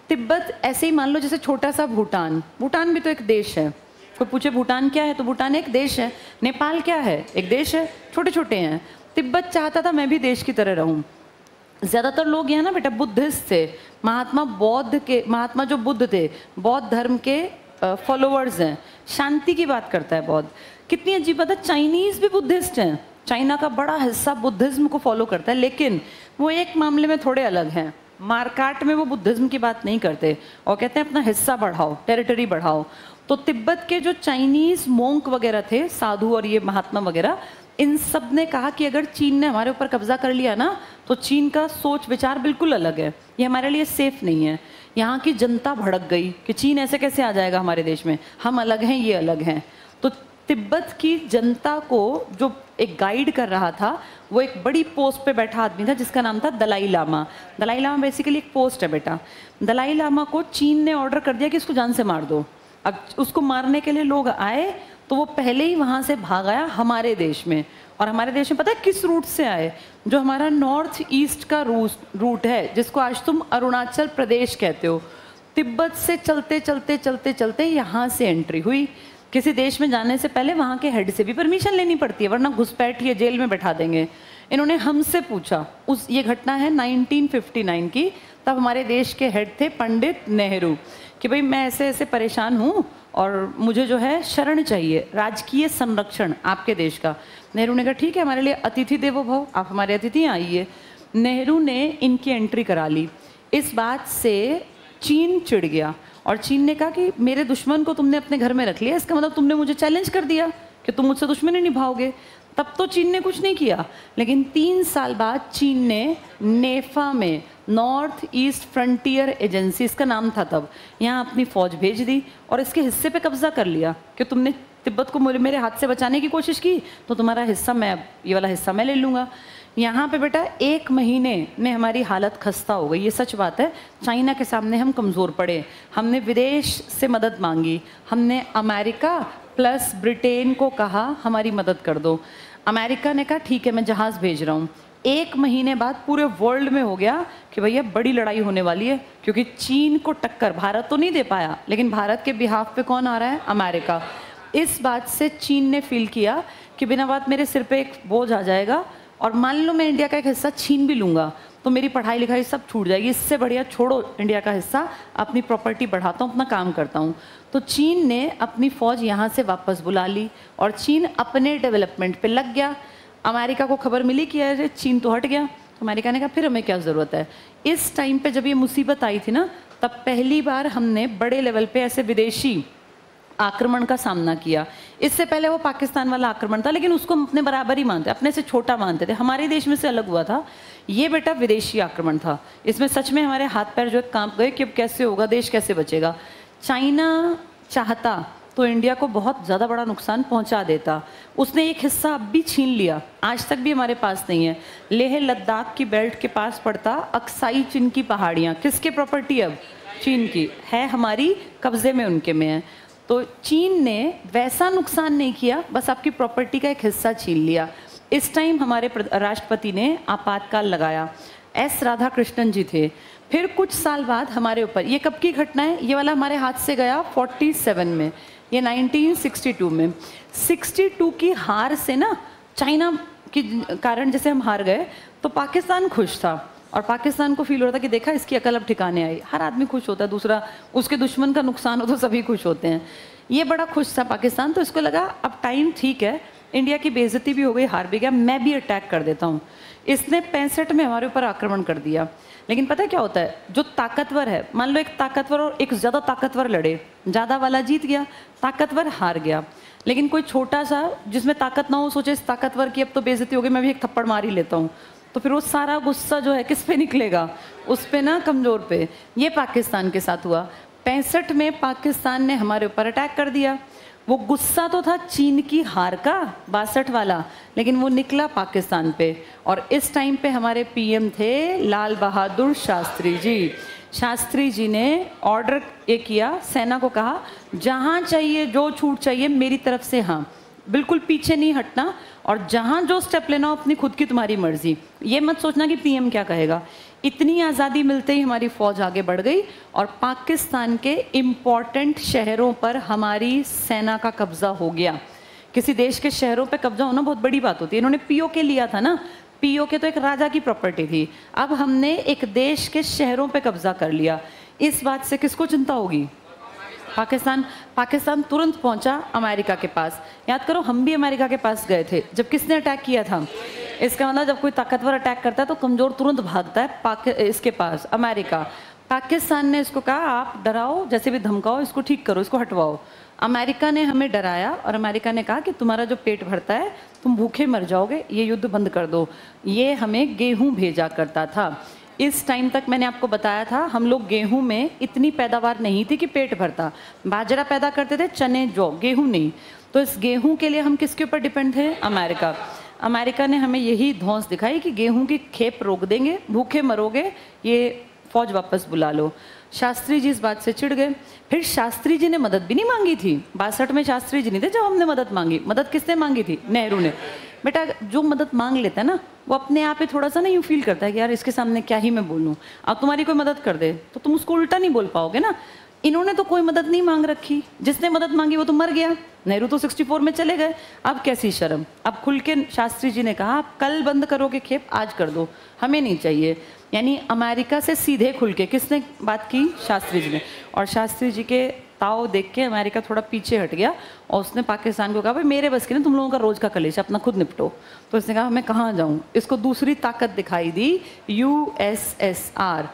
तिब्बत ऐसे ही मान लो जैसे छोटा सा भूटान, भूटान भी तो एक देश है। कोई पूछे भूटान क्या है तो भूटान एक देश है। नेपाल क्या है? एक देश है, छोटे छोटे हैं। तिब्बत चाहता था मैं भी देश की तरह रहूँ। ज़्यादातर लोग यहाँ ना बेटा बुद्धिस्ट थे, महात्मा जो बुद्ध थे, बौद्ध धर्म के फॉलोअर्स हैं। शांति की बात करता है बौद्ध। कितनी अजीब बात है, चाइनीज़ भी बुद्धिस्ट हैं। चाइना का बड़ा हिस्सा बुद्धिज्म को फॉलो करता है, लेकिन वो एक मामले में थोड़े अलग हैं। मारकाट में वो बुद्धिज्म की बात नहीं करते और कहते हैं अपना हिस्सा बढ़ाओ, टेरिटरी बढ़ाओ। तो तिब्बत के जो चाइनीज़ मोंक वगैरह थे, साधु और ये महात्मा वगैरह, इन सब ने कहा कि अगर चीन ने हमारे ऊपर कब्जा कर लिया ना, तो चीन का सोच विचार बिल्कुल अलग है, ये हमारे लिए सेफ नहीं है। यहाँ की जनता भड़क गई कि चीन ऐसे कैसे आ जाएगा हमारे देश में, हम अलग हैं, ये अलग हैं। तो तिब्बत की जनता को जो एक गाइड कर रहा था, वो एक बड़ी पोस्ट पे बैठा आदमी था जिसका नाम था दलाई लामा। दलाई लामा बेसिकली एक पोस्ट है बेटा। दलाई लामा को चीन ने ऑर्डर कर दिया कि इसको जान से मार दो। अब उसको मारने के लिए लोग आए तो वो पहले ही वहाँ से भाग आया हमारे देश में। और हमारे देश में पता है किस रूट से आए? जो हमारा नॉर्थ ईस्ट का रूट है, जिसको आज तुम अरुणाचल प्रदेश कहते हो। तिब्बत से चलते चलते चलते चलते यहाँ से एंट्री हुई। किसी देश में जाने से पहले वहाँ के हेड से भी परमिशन लेनी पड़ती है, वरना घुसपैठ या जेल में बैठा देंगे। इन्होंने हमसे पूछा, ये घटना है 1959 की। तब हमारे देश के हेड थे पंडित नेहरू, कि भाई मैं ऐसे ऐसे परेशान हूँ और मुझे जो है शरण चाहिए, राजकीय संरक्षण आपके देश का। नेहरू ने कहा ठीक है, हमारे लिए अतिथि देवो भव, आप हमारे अतिथि आइए। नेहरू ने इनकी एंट्री करा ली। इस बात से चीन चिढ़ गया और चीन ने कहा कि मेरे दुश्मन को तुमने अपने घर में रख लिया, इसका मतलब तुमने मुझे चैलेंज कर दिया कि तुम मुझसे दुश्मनी निभाओगे। तब तो चीन ने कुछ नहीं किया, लेकिन 3 साल बाद चीन ने नेफा में, नॉर्थ ईस्ट फ्रंटियर एजेंसी इसका नाम था तब, यहाँ अपनी फ़ौज भेज दी और इसके हिस्से पे कब्जा कर लिया कि तुमने तिब्बत को मेरे हाथ से बचाने की कोशिश की तो तुम्हारा हिस्सा मैं, ये वाला हिस्सा मैं ले लूँगा। यहाँ पे बेटा 1 महीने में हमारी हालत खस्ता हो गई, ये सच बात है। चाइना के सामने हम कमज़ोर पड़े, हमने विदेश से मदद मांगी, हमने अमेरिका प्लस ब्रिटेन को कहा हमारी मदद कर दो। अमेरिका ने कहा ठीक है मैं जहाज़ भेज रहा हूँ। 1 महीने बाद पूरे वर्ल्ड में हो गया कि भैया बड़ी लड़ाई होने वाली है, क्योंकि चीन को टक्कर भारत तो नहीं दे पाया, लेकिन भारत के बिहाफ पे कौन आ रहा है? अमेरिका। इस बात से चीन ने फील किया कि बिना बात मेरे सिर पे एक बोझ आ जाएगा और मान लो मैं इंडिया का एक हिस्सा छीन भी लूँगा तो मेरी पढ़ाई लिखाई सब छूट जाएगी। इससे बढ़िया छोड़ो इंडिया का हिस्सा, अपनी प्रॉपर्टी बढ़ाता हूँ, अपना काम करता हूँ। तो चीन ने अपनी फ़ौज यहाँ से वापस बुला ली और चीन अपने डेवलपमेंट पे लग गया। अमेरिका को खबर मिली कि अरे चीन तो हट गया, तो अमेरिका ने कहा फिर हमें क्या ज़रूरत है। इस टाइम पे जब ये मुसीबत आई थी ना, तब पहली बार हमने बड़े लेवल पे ऐसे विदेशी आक्रमण का सामना किया। इससे पहले वो पाकिस्तान वाला आक्रमण था, लेकिन उसको अपने बराबर ही मानते, अपने से छोटा मानते थे, हमारे देश में से अलग हुआ था। ये बेटा विदेशी आक्रमण था, इसमें सच में हमारे हाथ पैर जो कांप गए कि अब कैसे होगा, देश कैसे बचेगा। चाइना चाहता तो इंडिया को बहुत ज़्यादा बड़ा नुकसान पहुंचा देता। उसने एक हिस्सा अब भी छीन लिया, आज तक भी हमारे पास नहीं है। लेह लद्दाख की बेल्ट के पास पड़ता अक्साई चीन की पहाड़ियाँ किसके प्रॉपर्टी, अब चीन की है, हमारी कब्जे में उनके में है। तो चीन ने वैसा नुकसान नहीं किया, बस आपकी प्रॉपर्टी का एक हिस्सा छीन लिया। इस टाइम हमारे राष्ट्रपति ने आपातकाल लगाया, एस राधाकृष्णन जी थे। फिर कुछ साल बाद हमारे ऊपर, ये कब की घटना है, ये वाला हमारे हाथ से गया 47 में, ये 1962 में। 62 की हार से ना, चाइना के कारण जैसे हम हार गए तो पाकिस्तान खुश था, और पाकिस्तान को फील हो रहा था कि देखा इसकी अकल अब ठिकाने आई। हर आदमी खुश होता है, दूसरा उसके दुश्मन का नुकसान हो तो सभी खुश होते हैं। ये बड़ा खुश था पाकिस्तान, तो इसको लगा अब टाइम ठीक है, इंडिया की बेइज्जती भी हो गई, हार भी गया, मैं भी अटैक कर देता हूँ। इसने 65 में हमारे ऊपर आक्रमण कर दिया। लेकिन पता है क्या होता है, जो ताकतवर है, मान लो एक ताकतवर और एक ज़्यादा ताकतवर लड़े, ज़्यादा वाला जीत गया, ताकतवर हार गया। लेकिन कोई छोटा सा जिसमें ताकत ना हो सोचे इस ताकतवर की अब तो बेइज्जती हो गई, मैं भी एक थप्पड़ मार ही लेता हूँ, तो फिर वो सारा गुस्सा जो है किस पे निकलेगा, उस पे ना, कमज़ोर पे। ये पाकिस्तान के साथ हुआ। 65 में पाकिस्तान ने हमारे ऊपर अटैक कर दिया। वो गुस्सा तो था चीन की हार का 62 वाला, लेकिन वो निकला पाकिस्तान पे। और इस टाइम पे हमारे पीएम थे लाल बहादुर शास्त्री जी। शास्त्री जी ने ऑर्डर ये किया, सेना को कहा जहाँ चाहिए जो छूट चाहिए मेरी तरफ से, हाँ बिल्कुल पीछे नहीं हटना, और जहाँ जो स्टेप लेना हो अपनी खुद की तुम्हारी मर्जी, ये मत सोचना कि पीएम क्या कहेगा। इतनी आज़ादी मिलते ही हमारी फ़ौज आगे बढ़ गई और पाकिस्तान के इम्पॉर्टेंट शहरों पर हमारी सेना का कब्ज़ा हो गया। किसी देश के शहरों पे कब्ज़ा होना बहुत बड़ी बात होती है। इन्होंने पीओके लिया था ना, पीओके तो एक राजा की प्रॉपर्टी थी, अब हमने एक देश के शहरों पे कब्ज़ा कर लिया। इस बात से किसको चिंता होगी, पाकिस्तान तुरंत पहुंचा अमेरिका के पास। याद करो हम भी अमेरिका के पास गए थे जब किसने अटैक किया था। इसका मतलब जब कोई ताकतवर अटैक करता है तो कमज़ोर तुरंत भागता है इसके पास, अमेरिका। पाकिस्तान ने इसको कहा आप डराओ, जैसे भी धमकाओ, इसको ठीक करो, इसको हटवाओ। अमेरिका ने हमें डराया और अमेरिका ने कहा कि तुम्हारा जो पेट भरता है तुम भूखे मर जाओगे, ये युद्ध बंद कर दो। ये हमें गेहूँ भेजा करता था। इस टाइम तक मैंने आपको बताया था हम लोग गेहूं में इतनी पैदावार नहीं थी कि पेट भरता। बाजरा पैदा करते थे, चने, जौ, गेहूं नहीं। तो इस गेहूं के लिए हम किसके ऊपर डिपेंड थे, अमेरिका। अमेरिका ने हमें यही धौंस दिखाई कि गेहूं की खेप रोक देंगे, भूखे मरोगे, ये फौज वापस बुला लो। शास्त्री जी इस बात से चिढ़ गए। फिर शास्त्री जी ने मदद भी नहीं मांगी थी। 62 में शास्त्री जी नहीं थे जब हमने मदद मांगी। मदद किसने मांगी थी, नेहरू ने। बेटा जो मदद मांग लेता है ना वो अपने आप ही थोड़ा सा ना यूँ फील करता है कि यार इसके सामने क्या ही मैं बोलूँ। अब तुम्हारी कोई मदद कर दे तो तुम उसको उल्टा नहीं बोल पाओगे ना। इन्होंने तो कोई मदद नहीं मांग रखी, जिसने मदद मांगी वो तो मर गया। नेहरू तो 64 में चले गए, अब कैसी शर्म। अब खुल के शास्त्री जी ने कहा आप कल बंद करोगे खेप, आज कर दो, हमें नहीं चाहिए। यानी अमेरिका से सीधे खुल के किसने बात की, शास्त्री जी ने। और शास्त्री जी के ताव देख के अमेरिका थोड़ा पीछे हट गया और उसने पाकिस्तान को कहा भाई मेरे बस की ना तुम लोगों का रोज का कलेश, अपना खुद निपटो। तो उसने कहा मैं कहाँ जाऊँ। इसको दूसरी ताकत दिखाई दी, यूएसएसआर।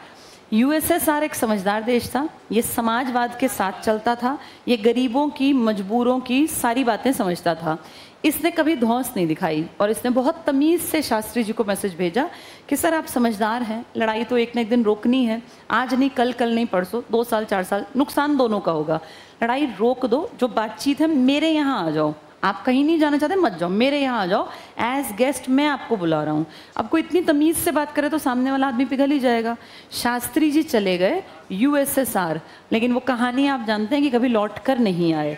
यूएसएसआर एक समझदार देश था, ये समाजवाद के साथ चलता था, ये गरीबों की, मजबूरों की सारी बातें समझता था। इसने कभी धौंस नहीं दिखाई और इसने बहुत तमीज़ से शास्त्री जी को मैसेज भेजा कि सर आप समझदार हैं, लड़ाई तो एक न एक दिन रोकनी है, आज नहीं कल, कल नहीं परसों, 2 साल 4 साल, नुकसान दोनों का होगा, लड़ाई रोक दो, जो बातचीत है मेरे यहाँ आ जाओ, आप कहीं नहीं जाना चाहते मत जाओ, मेरे यहाँ आ जाओ, एज गेस्ट मैं आपको बुला रहा हूँ। अब कोई इतनी तमीज़ से बात करे तो सामने वाला आदमी पिघल ही जाएगा। शास्त्री जी चले गए यूएसएसआर, लेकिन वो कहानी आप जानते हैं कि कभी लौट कर नहीं आए।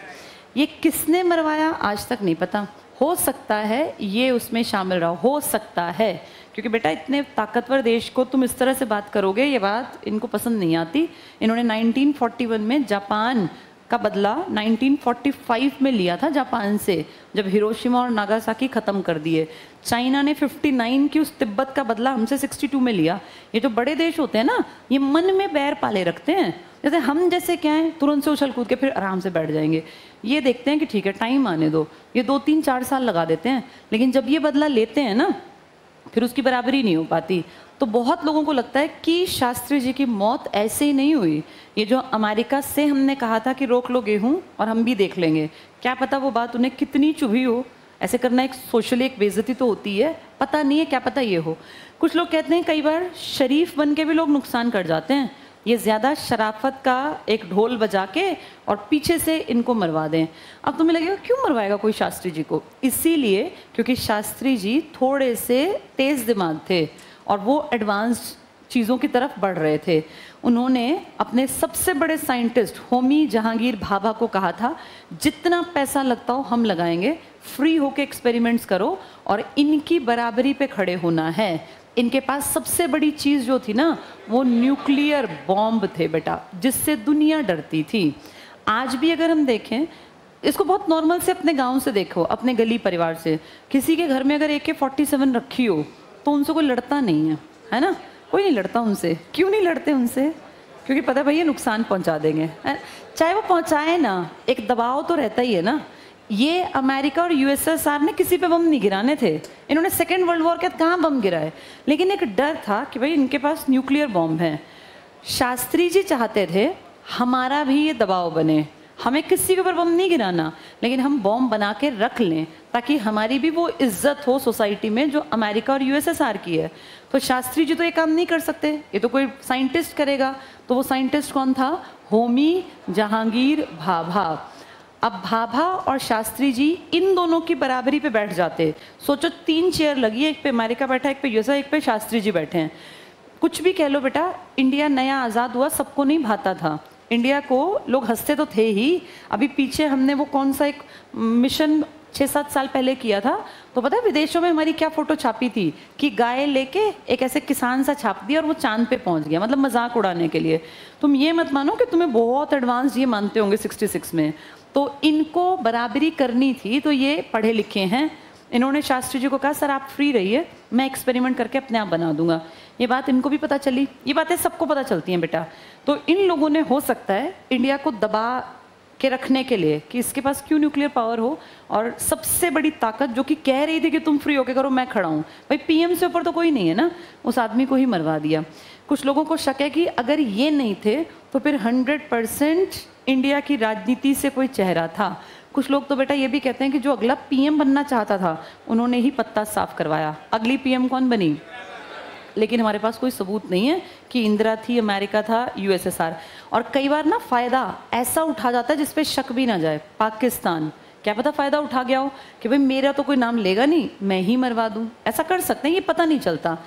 ये किसने मरवाया आज तक नहीं पता। हो सकता है ये उसमें शामिल रहा, हो सकता है, क्योंकि बेटा इतने ताकतवर देश को तुम इस तरह से बात करोगे, ये बात इनको पसंद नहीं आती। इन्होंने 1941 में जापान का बदला 1945 में लिया था जापान से, जब हिरोशिमा और नागासाकी ख़त्म कर दिए। चाइना ने 59 की उस तिब्बत का बदला हमसे 62 में लिया। ये जो बड़े देश होते हैं ना, ये मन में बैर पाले रखते हैं। जैसे हम जैसे क्या है, तुरंत से उछल कूद के फिर आराम से बैठ जाएंगे। ये देखते हैं कि ठीक है टाइम आने दो, ये 2, 3, 4 साल लगा देते हैं, लेकिन जब ये बदला लेते हैं ना फिर उसकी बराबरी नहीं हो पाती। तो बहुत लोगों को लगता है कि शास्त्री जी की मौत ऐसे ही नहीं हुई। ये जो अमेरिका से हमने कहा था कि रोक लो गेहूं और हम भी देख लेंगे, क्या पता वो बात उन्हें कितनी चुभी हो। ऐसे करना एक सोशली एक बेइज्जती तो होती है, पता नहीं है, क्या पता ये हो। कुछ लोग कहते हैं कई बार शरीफ बन के भी लोग नुकसान कर जाते हैं। ये ज़्यादा शराफत का एक ढोल बजा के और पीछे से इनको मरवा दें। अब तुम्हें लगेगा क्यों मरवाएगा कोई शास्त्री जी को? इसीलिए क्योंकि शास्त्री जी थोड़े से तेज़ दिमाग थे और वो एडवांस्ड चीज़ों की तरफ बढ़ रहे थे। उन्होंने अपने सबसे बड़े साइंटिस्ट होमी जहांगीर भाभा को कहा था, जितना पैसा लगता हो हम लगाएंगे, फ्री होके एक्सपेरिमेंट्स करो और इनकी बराबरी पे खड़े होना है। इनके पास सबसे बड़ी चीज़ जो थी ना, वो न्यूक्लियर बॉम्ब थे बेटा, जिससे दुनिया डरती थी। आज भी अगर हम देखें, इसको बहुत नॉर्मल से अपने गांव से देखो, अपने गली परिवार से, किसी के घर में अगर AK-47 रखी हो तो उनसे कोई लड़ता नहीं है ना? कोई नहीं लड़ता उनसे। क्यों नहीं लड़ते उनसे? क्योंकि पता है भाई ये नुकसान पहुंचा देंगे, चाहे वो पहुंचाए ना, एक दबाव तो रहता ही है ना। ये अमेरिका और USSR ने किसी पे बम नहीं गिराने थे, इन्होंने सेकेंड वर्ल्ड वॉर के बाद कहाँ बम गिराए, लेकिन एक डर था कि भाई इनके पास न्यूक्लियर बॉम्ब है। शास्त्री जी चाहते थे हमारा भी ये दबाव बने, हमें किसी के ऊपर बम नहीं गिराना, लेकिन हम बॉम्ब बना के रख लें ताकि हमारी भी वो इज्जत हो सोसाइटी में जो अमेरिका और USSR की है। तो शास्त्री जी तो ये काम नहीं कर सकते, ये तो कोई साइंटिस्ट करेगा। तो वो साइंटिस्ट कौन था? होमी जहांगीर भाभा। अब भाभा और शास्त्री जी इन दोनों की बराबरी पे बैठ जाते। सोचो 3 चेयर लगी है, एक पे अमेरिका बैठा है, एक पे USA, एक पे शास्त्री जी बैठे हैं। कुछ भी कह लो बेटा, इंडिया नया आज़ाद हुआ, सबको नहीं भाता था। इंडिया को लोग हंसते तो थे ही। अभी पीछे हमने वो कौन सा एक मिशन 6-7 साल पहले किया था, तो पता है विदेशों में हमारी क्या फोटो छापी थी कि गाय लेके एक ऐसे किसान सा छाप दिया और वो चांद पे पहुंच गया, मतलब मजाक उड़ाने के लिए। तुम ये मत मानो कि तुम्हें बहुत एडवांस ये मानते होंगे 66 में। तो इनको बराबरी करनी थी, तो ये पढ़े लिखे हैं। इन्होंने शास्त्री जी को कहा सर आप फ्री रहिए, मैं एक्सपेरिमेंट करके अपने आप बना दूंगा। ये बात इनको भी पता चली, ये बातें सबको पता चलती हैं बेटा। तो इन लोगों ने हो सकता है इंडिया को दबा के रखने के लिए कि इसके पास क्यों न्यूक्लियर पावर हो, और सबसे बड़ी ताकत जो कि कह रही थी कि तुम फ्री होके करो, मैं खड़ा हूँ। भाई PM से ऊपर तो कोई नहीं है ना, उस आदमी को ही मरवा दिया। कुछ लोगों को शक है कि अगर ये नहीं थे तो फिर 100% इंडिया की राजनीति से कोई चेहरा था। कुछ लोग तो बेटा ये भी कहते हैं कि जो अगला PM बनना चाहता था उन्होंने ही पत्ता साफ करवाया। अगली PM कौन बनी? लेकिन हमारे पास कोई सबूत नहीं है कि इंदिरा थी, अमेरिका था, USSR। और कई बार ना फ़ायदा ऐसा उठा जाता है जिस पे शक भी ना जाए। पाकिस्तान, क्या पता फ़ायदा उठा गया हो कि भाई मेरा तो कोई नाम लेगा नहीं, मैं ही मरवा दूँ, ऐसा कर सकते हैं, ये पता नहीं चलता।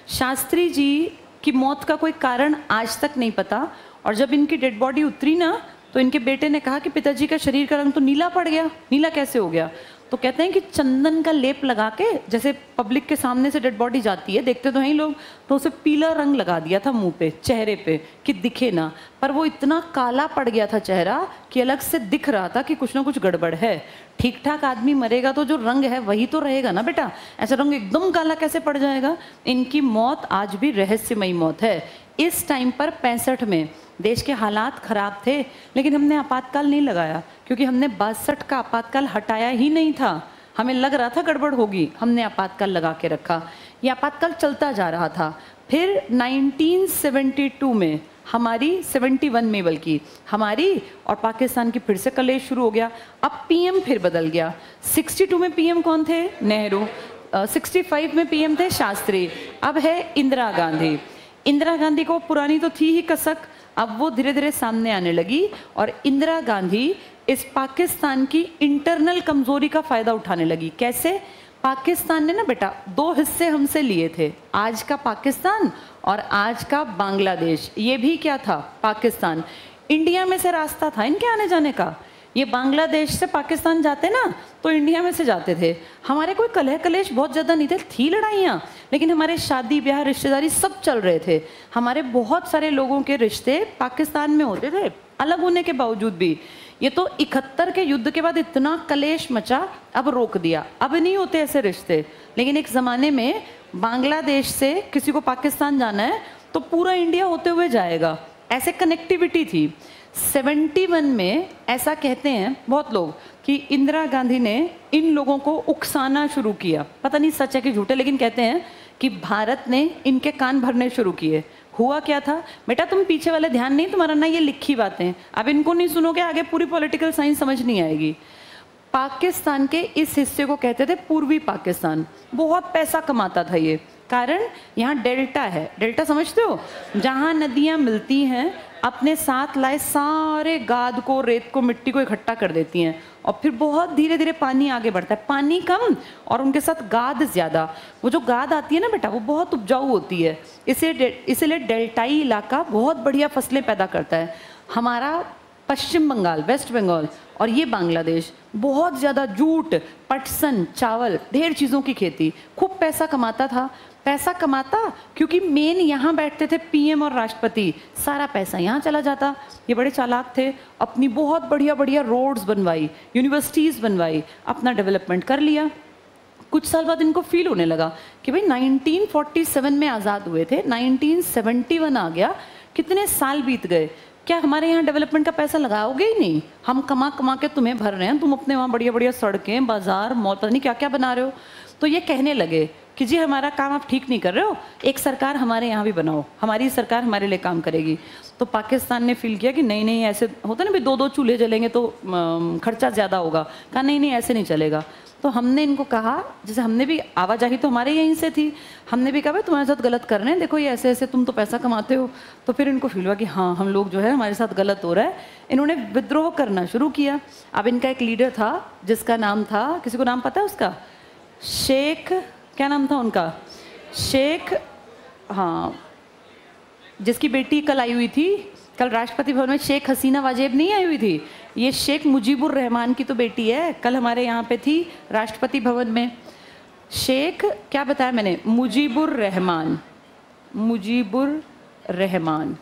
शास्त्री जी की मौत का कोई कारण आज तक नहीं पता। और जब इनकी डेड बॉडी उतरी ना, तो इनके बेटे ने कहा कि पिताजी का शरीर का रंग तो नीला पड़ गया। नीला कैसे हो गया? तो कहते हैं कि चंदन का लेप लगा के, जैसे पब्लिक के सामने से डेड बॉडी जाती है, देखते तो हैं ही लोग, तो उसे पीला रंग लगा दिया था मुंह पे, चेहरे पे, कि दिखे ना। पर वो इतना काला पड़ गया था चेहरा कि अलग से दिख रहा था कि कुछ ना कुछ गड़बड़ है। ठीक ठाक आदमी मरेगा तो जो रंग है वही तो रहेगा ना बेटा, ऐसा रंग एकदम काला कैसे पड़ जाएगा? इनकी मौत आज भी रहस्यमयी मौत है। इस टाइम पर 65 में देश के हालात खराब थे, लेकिन हमने आपातकाल नहीं लगाया, क्योंकि हमने 62 का आपातकाल हटाया ही नहीं था। हमें लग रहा था गड़बड़ होगी, हमने आपातकाल लगा के रखा। ये आपातकाल चलता जा रहा था। फिर 1972 में हमारी, 71 में बल्कि, हमारी और पाकिस्तान की फिर से कलेश शुरू हो गया। अब PM फिर बदल गया। 62 में PM कौन थे? नेहरू। 65 में PM थे शास्त्री। अब है इंदिरा गांधी। इंदिरा गांधी को पुरानी तो थी ही कसक, अब वो धीरे धीरे सामने आने लगी। और इंदिरा गांधी इस पाकिस्तान की इंटरनल कमजोरी का फायदा उठाने लगी। कैसे? पाकिस्तान ने ना बेटा 2 हिस्से हमसे लिए थे, आज का पाकिस्तान और आज का बांग्लादेश। ये भी क्या था? पाकिस्तान। इंडिया में से रास्ता था इनके आने जाने का। ये बांग्लादेश से पाकिस्तान जाते ना तो इंडिया में से जाते थे। हमारे कोई कलह कलेश बहुत ज़्यादा नहीं थे, थी लड़ाइयाँ, लेकिन हमारे शादी ब्याह रिश्तेदारी सब चल रहे थे। हमारे बहुत सारे लोगों के रिश्ते पाकिस्तान में होते थे, अलग होने के बावजूद भी। ये तो 71 के युद्ध के बाद इतना कलेश मचा, अब रोक दिया, अब नहीं होते ऐसे रिश्ते। लेकिन एक ज़माने में बांग्लादेश से किसी को पाकिस्तान जाना है तो पूरा इंडिया होते हुए जाएगा, ऐसे कनेक्टिविटी थी। 71 में ऐसा कहते हैं बहुत लोग कि इंदिरा गांधी ने इन लोगों को उकसाना शुरू किया। पता नहीं सच है कि झूठे, लेकिन कहते हैं कि भारत ने इनके कान भरने शुरू किए। हुआ क्या था बेटा, तुम पीछे वाले ध्यान नहीं तुम्हारा ना, ये लिखी बातें, अब इनको नहीं सुनोगे आगे पूरी पॉलिटिकल साइंस समझ नहीं आएगी। पाकिस्तान के इस हिस्से को कहते थे पूर्वी पाकिस्तान। बहुत पैसा कमाता था ये, कारण यहाँ डेल्टा है। डेल्टा समझते हो? जहाँ नदियाँ मिलती हैं अपने साथ लाए सारे गाद को, रेत को, मिट्टी को इकट्ठा कर देती हैं और फिर बहुत धीरे धीरे पानी आगे बढ़ता है। पानी कम और उनके साथ गाद ज़्यादा। वो जो गाद आती है ना बेटा, वो बहुत उपजाऊ होती है, इसीलिए डेल्टाई इलाका बहुत बढ़िया फसलें पैदा करता है। हमारा पश्चिम बंगाल, वेस्ट बंगाल और ये बांग्लादेश बहुत ज़्यादा जूट, पटसन, चावल, ढेर चीज़ों की खेती, खूब पैसा कमाता था। पैसा कमाता क्योंकि मेन यहाँ बैठते थे पीएम और राष्ट्रपति, सारा पैसा यहाँ चला जाता। ये बड़े चालाक थे, अपनी बहुत बढ़िया बढ़िया रोड्स बनवाई, यूनिवर्सिटीज़ बनवाई, अपना डेवलपमेंट कर लिया। कुछ साल बाद इनको फील होने लगा कि भाई 1947 में आज़ाद हुए थे, 1971 आ गया, कितने साल बीत गए, क्या हमारे यहाँ डेवलपमेंट का पैसा लगाओगे ही नहीं? हम कमा कमा के तुम्हें भर रहे हैं, तुम अपने वहाँ बढ़िया बढ़िया सड़कें, बाजार, मॉल, पता नहीं क्या क्या बना रहे हो। तो ये कहने लगे कि जी हमारा काम आप ठीक नहीं कर रहे हो, एक सरकार हमारे यहाँ भी बनाओ, हमारी सरकार हमारे लिए काम करेगी। तो पाकिस्तान ने फील किया कि नहीं नहीं, ऐसे होता ना भाई, दो दो चूल्हे जलेंगे तो खर्चा ज़्यादा होगा। कहा नहीं नहीं, ऐसे नहीं चलेगा। तो हमने इनको कहा, जैसे हमने भी, आवाजाही तो हमारे यहीं से थी, हमने भी कहा भाई तुम्हारे साथ गलत कर रहे हैं, देखो ये ऐसे ऐसे, तुम तो पैसा कमाते हो। तो फिर इनको फील हुआ कि हाँ, हम लोग जो है हमारे साथ गलत हो रहा है। इन्होंने विद्रोह करना शुरू किया। अब इनका एक लीडर था जिसका नाम था, किसी को नाम पता है उसका? शेख, क्या नाम था उनका? शेख, हाँ, जिसकी बेटी कल आई हुई थी, कल राष्ट्रपति भवन में शेख हसीना वाजेब नहीं आई हुई थी, ये शेख मुजीबुर रहमान की तो बेटी है, कल हमारे यहाँ पे थी राष्ट्रपति भवन में। शेख क्या बताया मैंने? मुजीबुर रहमान, मुजीबुर रहमान।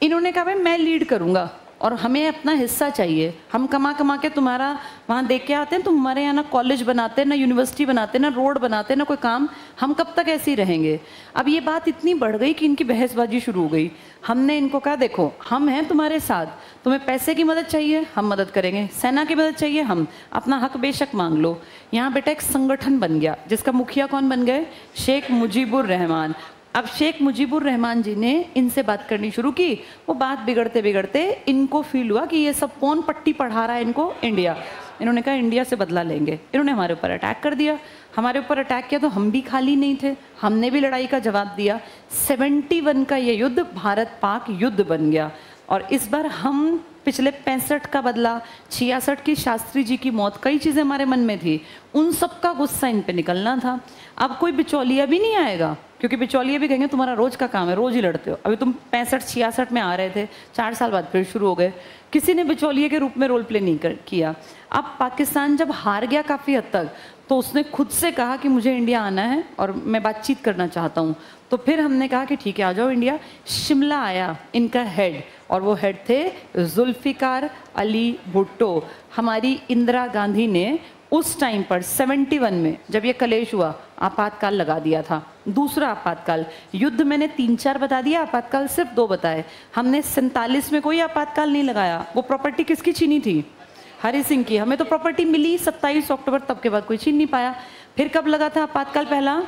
इन्होंने कहा भाई मैं लीड करूँगा और हमें अपना हिस्सा चाहिए, हम कमा कमा के तुम्हारा वहाँ देख के आते हैं, तुम हमारे यहाँ ना कॉलेज बनाते, ना यूनिवर्सिटी बनाते, ना रोड बनाते, ना कोई काम, हम कब तक ऐसे ही रहेंगे? अब ये बात इतनी बढ़ गई कि इनकी बहसबाजी शुरू हो गई। हमने इनको कहा देखो हम हैं तुम्हारे साथ, तुम्हें पैसे की मदद चाहिए हम मदद करेंगे, सेना की मदद चाहिए हम, अपना हक बेशक मांग लो। यहाँ बेटा एक संगठन बन गया जिसका मुखिया कौन बन गए? शेख मुजीबुर रहमान। अब शेख मुजीबुर रहमान जी ने इनसे बात करनी शुरू की। वो बात बिगड़ते बिगड़ते इनको फील हुआ कि ये सब कौन पट्टी पढ़ा रहा है इनको? इंडिया। इन्होंने कहा इंडिया से बदला लेंगे। इन्होंने हमारे ऊपर अटैक कर दिया। हमारे ऊपर अटैक किया तो हम भी खाली नहीं थे, हमने भी लड़ाई का जवाब दिया। 71 का ये युद्ध भारत पाक युद्ध बन गया। और इस बार हम पिछले 65 का बदला, 66 की शास्त्री जी की मौत, कई चीज़ें हमारे मन में थी, उन सब का गुस्सा इन पे निकलना था। अब कोई बिचौलिया भी नहीं आएगा, क्योंकि बिचौलिया भी कहेंगे तुम्हारा रोज का काम है, रोज ही लड़ते हो। अभी तुम 65-66 में आ रहे थे, 4 साल बाद फिर शुरू हो गए। किसी ने बिचौलिए के रूप में रोल प्ले नहीं किया। अब पाकिस्तान जब हार गया काफ़ी हद तक, तो उसने खुद से कहा कि मुझे इंडिया आना है और मैं बातचीत करना चाहता हूँ। तो फिर हमने कहा कि ठीक है आ जाओ इंडिया। शिमला आया इनका हेड, और वो हेड थे जुल्फ़िकार अली भुट्टो। हमारी इंदिरा गांधी ने उस टाइम पर 71 में जब ये कलेश हुआ, आपातकाल लगा दिया था। दूसरा आपातकाल, युद्ध मैंने 3-4 बता दिया, आपातकाल सिर्फ 2 बताए। हमने 47 में कोई आपातकाल नहीं लगाया। वो प्रॉपर्टी किसकी छीनी थी? हरि सिंह की। हमें तो प्रॉपर्टी मिली 27 अक्टूबर, तब के बाद कोई छीन नहीं पाया। फिर कब लगा था आपातकाल पहला?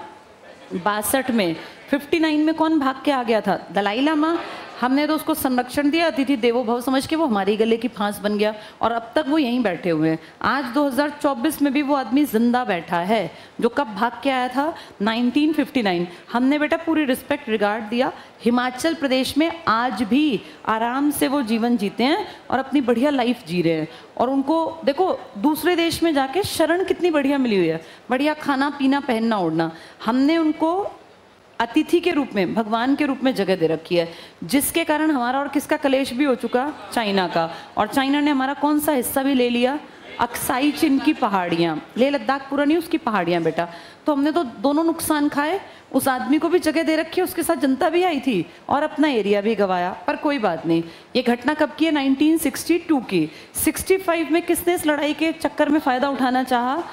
62 में। 59 में कौन भाग के आ गया था? दलाई लामा। हमने तो उसको संरक्षण दिया, अतिथि देवो भव समझ के, वो हमारी गले की फांस बन गया और अब तक वो यहीं बैठे हुए हैं। आज 2024 में भी वो आदमी जिंदा बैठा है जो कब भाग के आया था? 1959। हमने बेटा पूरी रिस्पेक्ट, रिगार्ड दिया। हिमाचल प्रदेश में आज भी आराम से वो जीवन जीते हैं और अपनी बढ़िया लाइफ जी रहे हैं। और उनको देखो दूसरे देश में जाके शरण कितनी बढ़िया मिली हुई है, बढ़िया खाना पीना, पहनना ओढ़ना। हमने उनको अतिथि के रूप में, भगवान के रूप में जगह दे रखी है, जिसके कारण हमारा और किसका कलेश भी हो चुका? चाइना का। और चाइना ने हमारा कौन सा हिस्सा भी ले लिया? अक्साई चिन की पहाड़ियाँ, लेह लद्दाख पूरा नहीं, उसकी पहाड़ियाँ बेटा। तो हमने तो दोनों नुकसान खाए। उस आदमी को भी जगह दे रखी है, उसके साथ जनता भी आई थी और अपना एरिया भी गंवाया। पर कोई बात नहीं। ये घटना कब की है? 1962 की। 65 में किसने इस लड़ाई के चक्कर में फ़ायदा उठाना चाहा?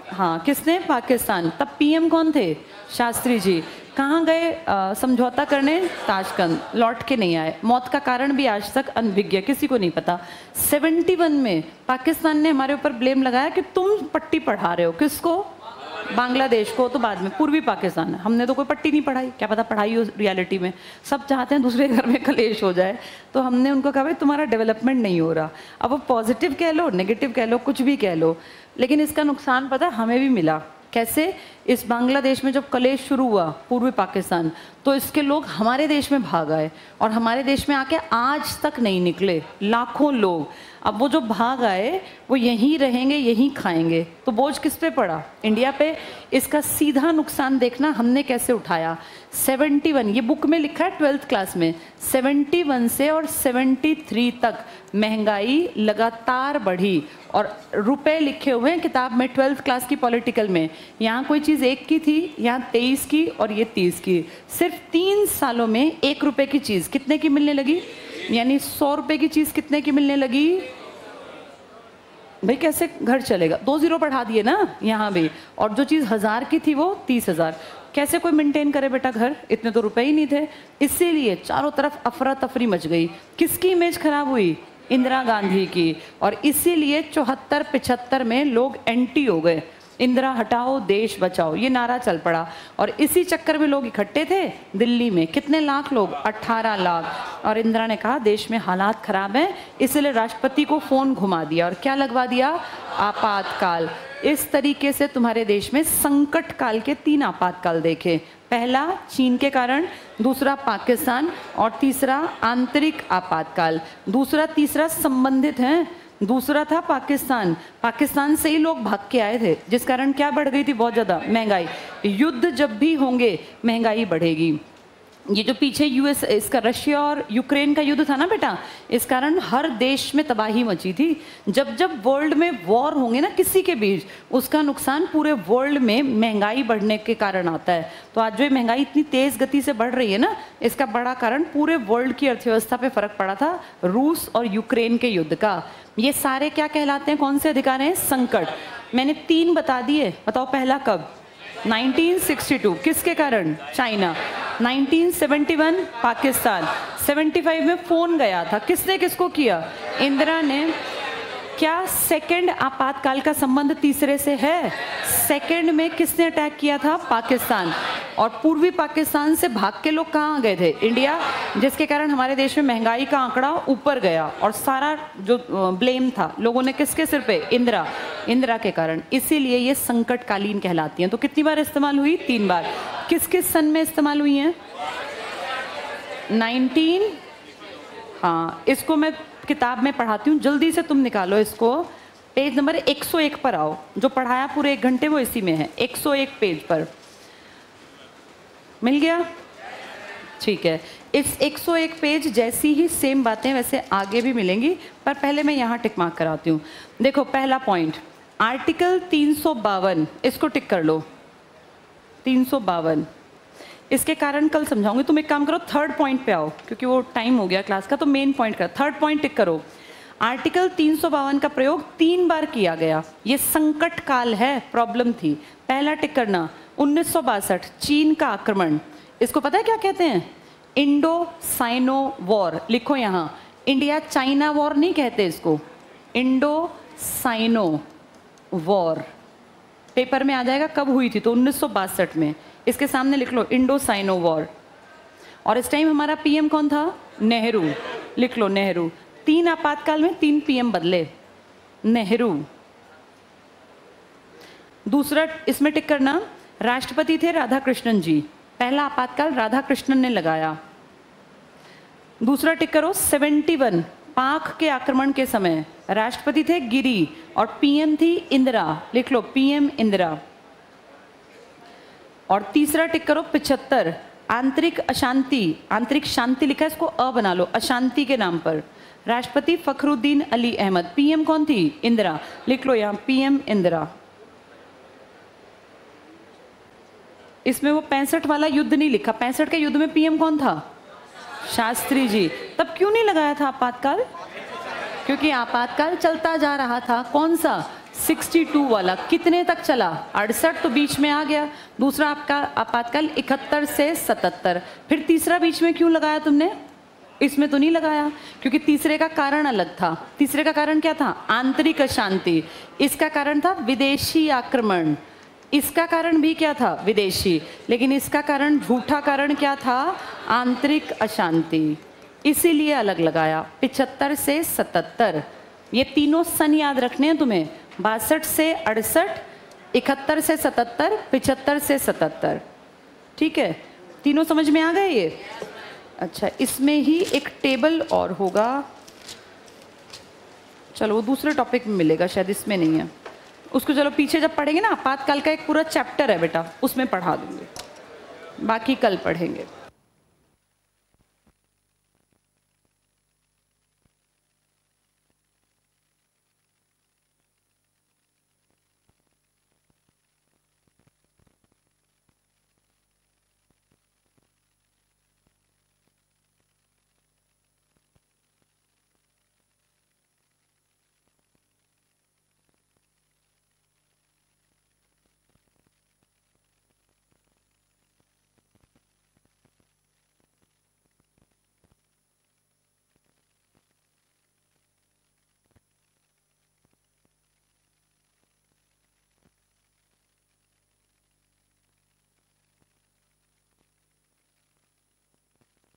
हाँ, किसने? पाकिस्तान। तब पीएम कौन थे? शास्त्री जी। कहाँ गए समझौता करने? ताशकंद। लौट के नहीं आए। मौत का कारण भी आज तक अनभिज्ञ, किसी को नहीं पता। 71 में पाकिस्तान ने हमारे ऊपर ब्लेम लगाया कि तुम पट्टी पढ़ा रहे हो। किसको? बांग्लादेश को तो बाद में, पूर्वी पाकिस्तान, हमने तो कोई पट्टी नहीं पढ़ाई, क्या पता पढ़ाई हो रियलिटी में, सब चाहते हैं दूसरे घर में कलेश हो जाए, तो हमने उनको कहा भाई तुम्हारा डेवलपमेंट नहीं हो रहा। अब वो पॉजिटिव कह लो, नेगेटिव कह लो, कुछ भी कह लो, लेकिन इसका नुकसान पता हमें भी मिला। कैसे? इस बांग्लादेश में जब कलेश शुरू हुआ, पूर्वी पाकिस्तान, तो इसके लोग हमारे देश में भाग आए और हमारे देश में आके आज तक नहीं निकले, लाखों लोग। अब वो जो भाग आए वो यहीं रहेंगे, यहीं खाएंगे, तो बोझ किस पे पड़ा? इंडिया पे। इसका सीधा नुकसान देखना हमने कैसे उठाया। 71, ये बुक में लिखा है 12th क्लास में, 71 से और 73 तक महंगाई लगातार बढ़ी और रुपए लिखे हुए हैं किताब में 12th क्लास की पॉलिटिकल में। यहाँ कोई चीज़ 1 की थी, यहाँ 23 की और ये 30 की। सिर्फ 3 सालों में 1 रुपए की चीज़ कितने की मिलने लगी? यानी 100 रुपए की चीज़ कितने की मिलने लगी? भाई कैसे घर चलेगा? 2 ज़ीरो बढ़ा दिए ना यहाँ भी, और जो चीज़ 1000 की थी वो 30,000। कैसे कोई मेंटेन करे बेटा घर? इतने तो रुपए ही नहीं थे। इसीलिए चारों तरफ अफरा तफरी मच गई। किसकी इमेज खराब हुई? इंदिरा गांधी की। और इसीलिए 74-75 में लोग एंटी हो गए, इंदिरा हटाओ देश बचाओ, ये नारा चल पड़ा। और इसी चक्कर में लोग इकट्ठे थे दिल्ली में। कितने लाख लोग? 18 लाख। और इंदिरा ने कहा देश में हालात खराब हैं, इसलिए राष्ट्रपति को फोन घुमा दिया और क्या लगवा दिया? आपातकाल। इस तरीके से तुम्हारे देश में संकट काल के 3 आपातकाल देखे। पहला चीन के कारण, दूसरा पाकिस्तान और तीसरा आंतरिक आपातकाल। दूसरा तीसरा संबंधित हैं। दूसरा था पाकिस्तान, पाकिस्तान से ही लोग भाग के आए थे, जिस कारण क्या बढ़ गई थी? बहुत ज़्यादा महंगाई। युद्ध जब भी होंगे महंगाई बढ़ेगी। ये जो पीछे यूएस, इसका रशिया और यूक्रेन का युद्ध था ना बेटा, इस कारण हर देश में तबाही मची थी। जब जब वर्ल्ड में वॉर होंगे ना किसी के बीच, उसका नुकसान पूरे वर्ल्ड में महंगाई बढ़ने के कारण आता है। तो आज जो ये महंगाई इतनी तेज गति से बढ़ रही है ना, इसका बड़ा कारण पूरे वर्ल्ड की अर्थव्यवस्था पे फर्क पड़ा था रूस और यूक्रेन के युद्ध का। ये सारे क्या कहलाते हैं? कौन से अधिकार हैं? संकट। मैंने 3 बता दिए, बताओ पहला कब? 1962, किसके कारण? चाइना। 1971 पाकिस्तान। 75 में फोन गया था, किसने किसको किया? इंदिरा ने। क्या सेकंड आपातकाल का संबंध तीसरे से है? सेकंड में किसने अटैक किया था? पाकिस्तान। और पूर्वी पाकिस्तान से भाग के लोग कहाँ गए थे? इंडिया। जिसके कारण हमारे देश में महंगाई का आंकड़ा ऊपर गया और सारा जो ब्लेम था लोगों ने किसके सिर पे? इंदिरा। इंदिरा के कारण। इसीलिए ये संकटकालीन कहलाती हैं। तो कितनी बार इस्तेमाल हुई? 3 बार। किस किस सन में इस्तेमाल हुई हैं? 19, हाँ, इसको मैं किताब में पढ़ाती हूँ, जल्दी से तुम निकालो इसको। पेज नंबर 101 पर आओ। जो पढ़ाया पूरे 1 घंटे वो इसी में है, 101 पेज पर। मिल गया? ठीक है। इस 101 पेज जैसी ही सेम बातें वैसे आगे भी मिलेंगी, पर पहले मैं यहाँ टिक मार्क कराती हूँ। देखो पहला पॉइंट, आर्टिकल 352, इसको टिक कर लो। 352, इसके कारण कल समझाऊंगी। तुम एक काम करो, 3rd पॉइंट पे आओ, क्योंकि वो टाइम हो गया क्लास का, तो मेन पॉइंट का 3rd पॉइंट टिक करो। आर्टिकल 352 का प्रयोग 3 बार किया गया। ये संकट काल है, प्रॉब्लम थी। पहला टिक करना, 1962 चीन का आक्रमण। इसको पता है क्या कहते हैं? Indo Sino war. लिखो यहाँ, इंडिया चाइना वॉर नहीं कहते इसको, इंडो साइनो वॉर। पेपर में आ जाएगा कब हुई थी, तो 1962 में। इसके सामने लिख लो इंडो साइनो वॉर। और इस टाइम हमारा पीएम कौन था? नेहरू। लिख लो नेहरू। 3 आपातकाल में 3 पीएम बदले, नेहरू। दूसरा इसमें टिक करना, राष्ट्रपति थे राधाकृष्णन जी। पहला आपातकाल राधाकृष्णन ने लगाया। दूसरा टिक करो, 71 पाक के आक्रमण के समय राष्ट्रपति थे गिरी और पीएम थी इंदिरा। लिख लो पीएम इंदिरा। और तीसरा टिक करो, 75 आंतरिक अशांति, आंतरिक शांति लिखा है, इसको अ बना लो, अशांति के नाम पर। राष्ट्रपति फखरुद्दीन अली अहमद। पीएम कौन थी? इंदिरा। लिख लो यहाँ पीएम इंदिरा। इसमें वो 65 वाला युद्ध नहीं लिखा। 65 के युद्ध में पीएम कौन था? शास्त्री जी। तब क्यों नहीं लगाया था आपातकाल? क्योंकि आपातकाल चलता जा रहा था। कौन सा? 62 वाला। कितने तक चला? 68, तो बीच में आ गया। दूसरा आपका आपातकाल 71 से 77। फिर तीसरा बीच में क्यों लगाया तुमने? इसमें तो नहीं लगाया, क्योंकि तीसरे का कारण अलग था। तीसरे का कारण क्या था? आंतरिक अशांति। इसका कारण था विदेशी आक्रमण। इसका कारण भी क्या था? विदेशी। लेकिन इसका कारण, झूठा कारण क्या था? आंतरिक अशांति। इसीलिए अलग लगाया। 75 से 77, ये तीनों सन याद रखने हैं तुम्हें। 62 से 68, 71 से 77, 75 से 77। ठीक है, तीनों समझ में आ गए ये? अच्छा, इसमें ही एक टेबल और होगा, चलो वो दूसरे टॉपिक में मिलेगा, शायद इसमें नहीं है। उसको चलो पीछे जब पढ़ेंगे ना, आपातकाल का एक पूरा चैप्टर है बेटा, उसमें पढ़ा दूंगी, बाकी कल पढ़ेंगे।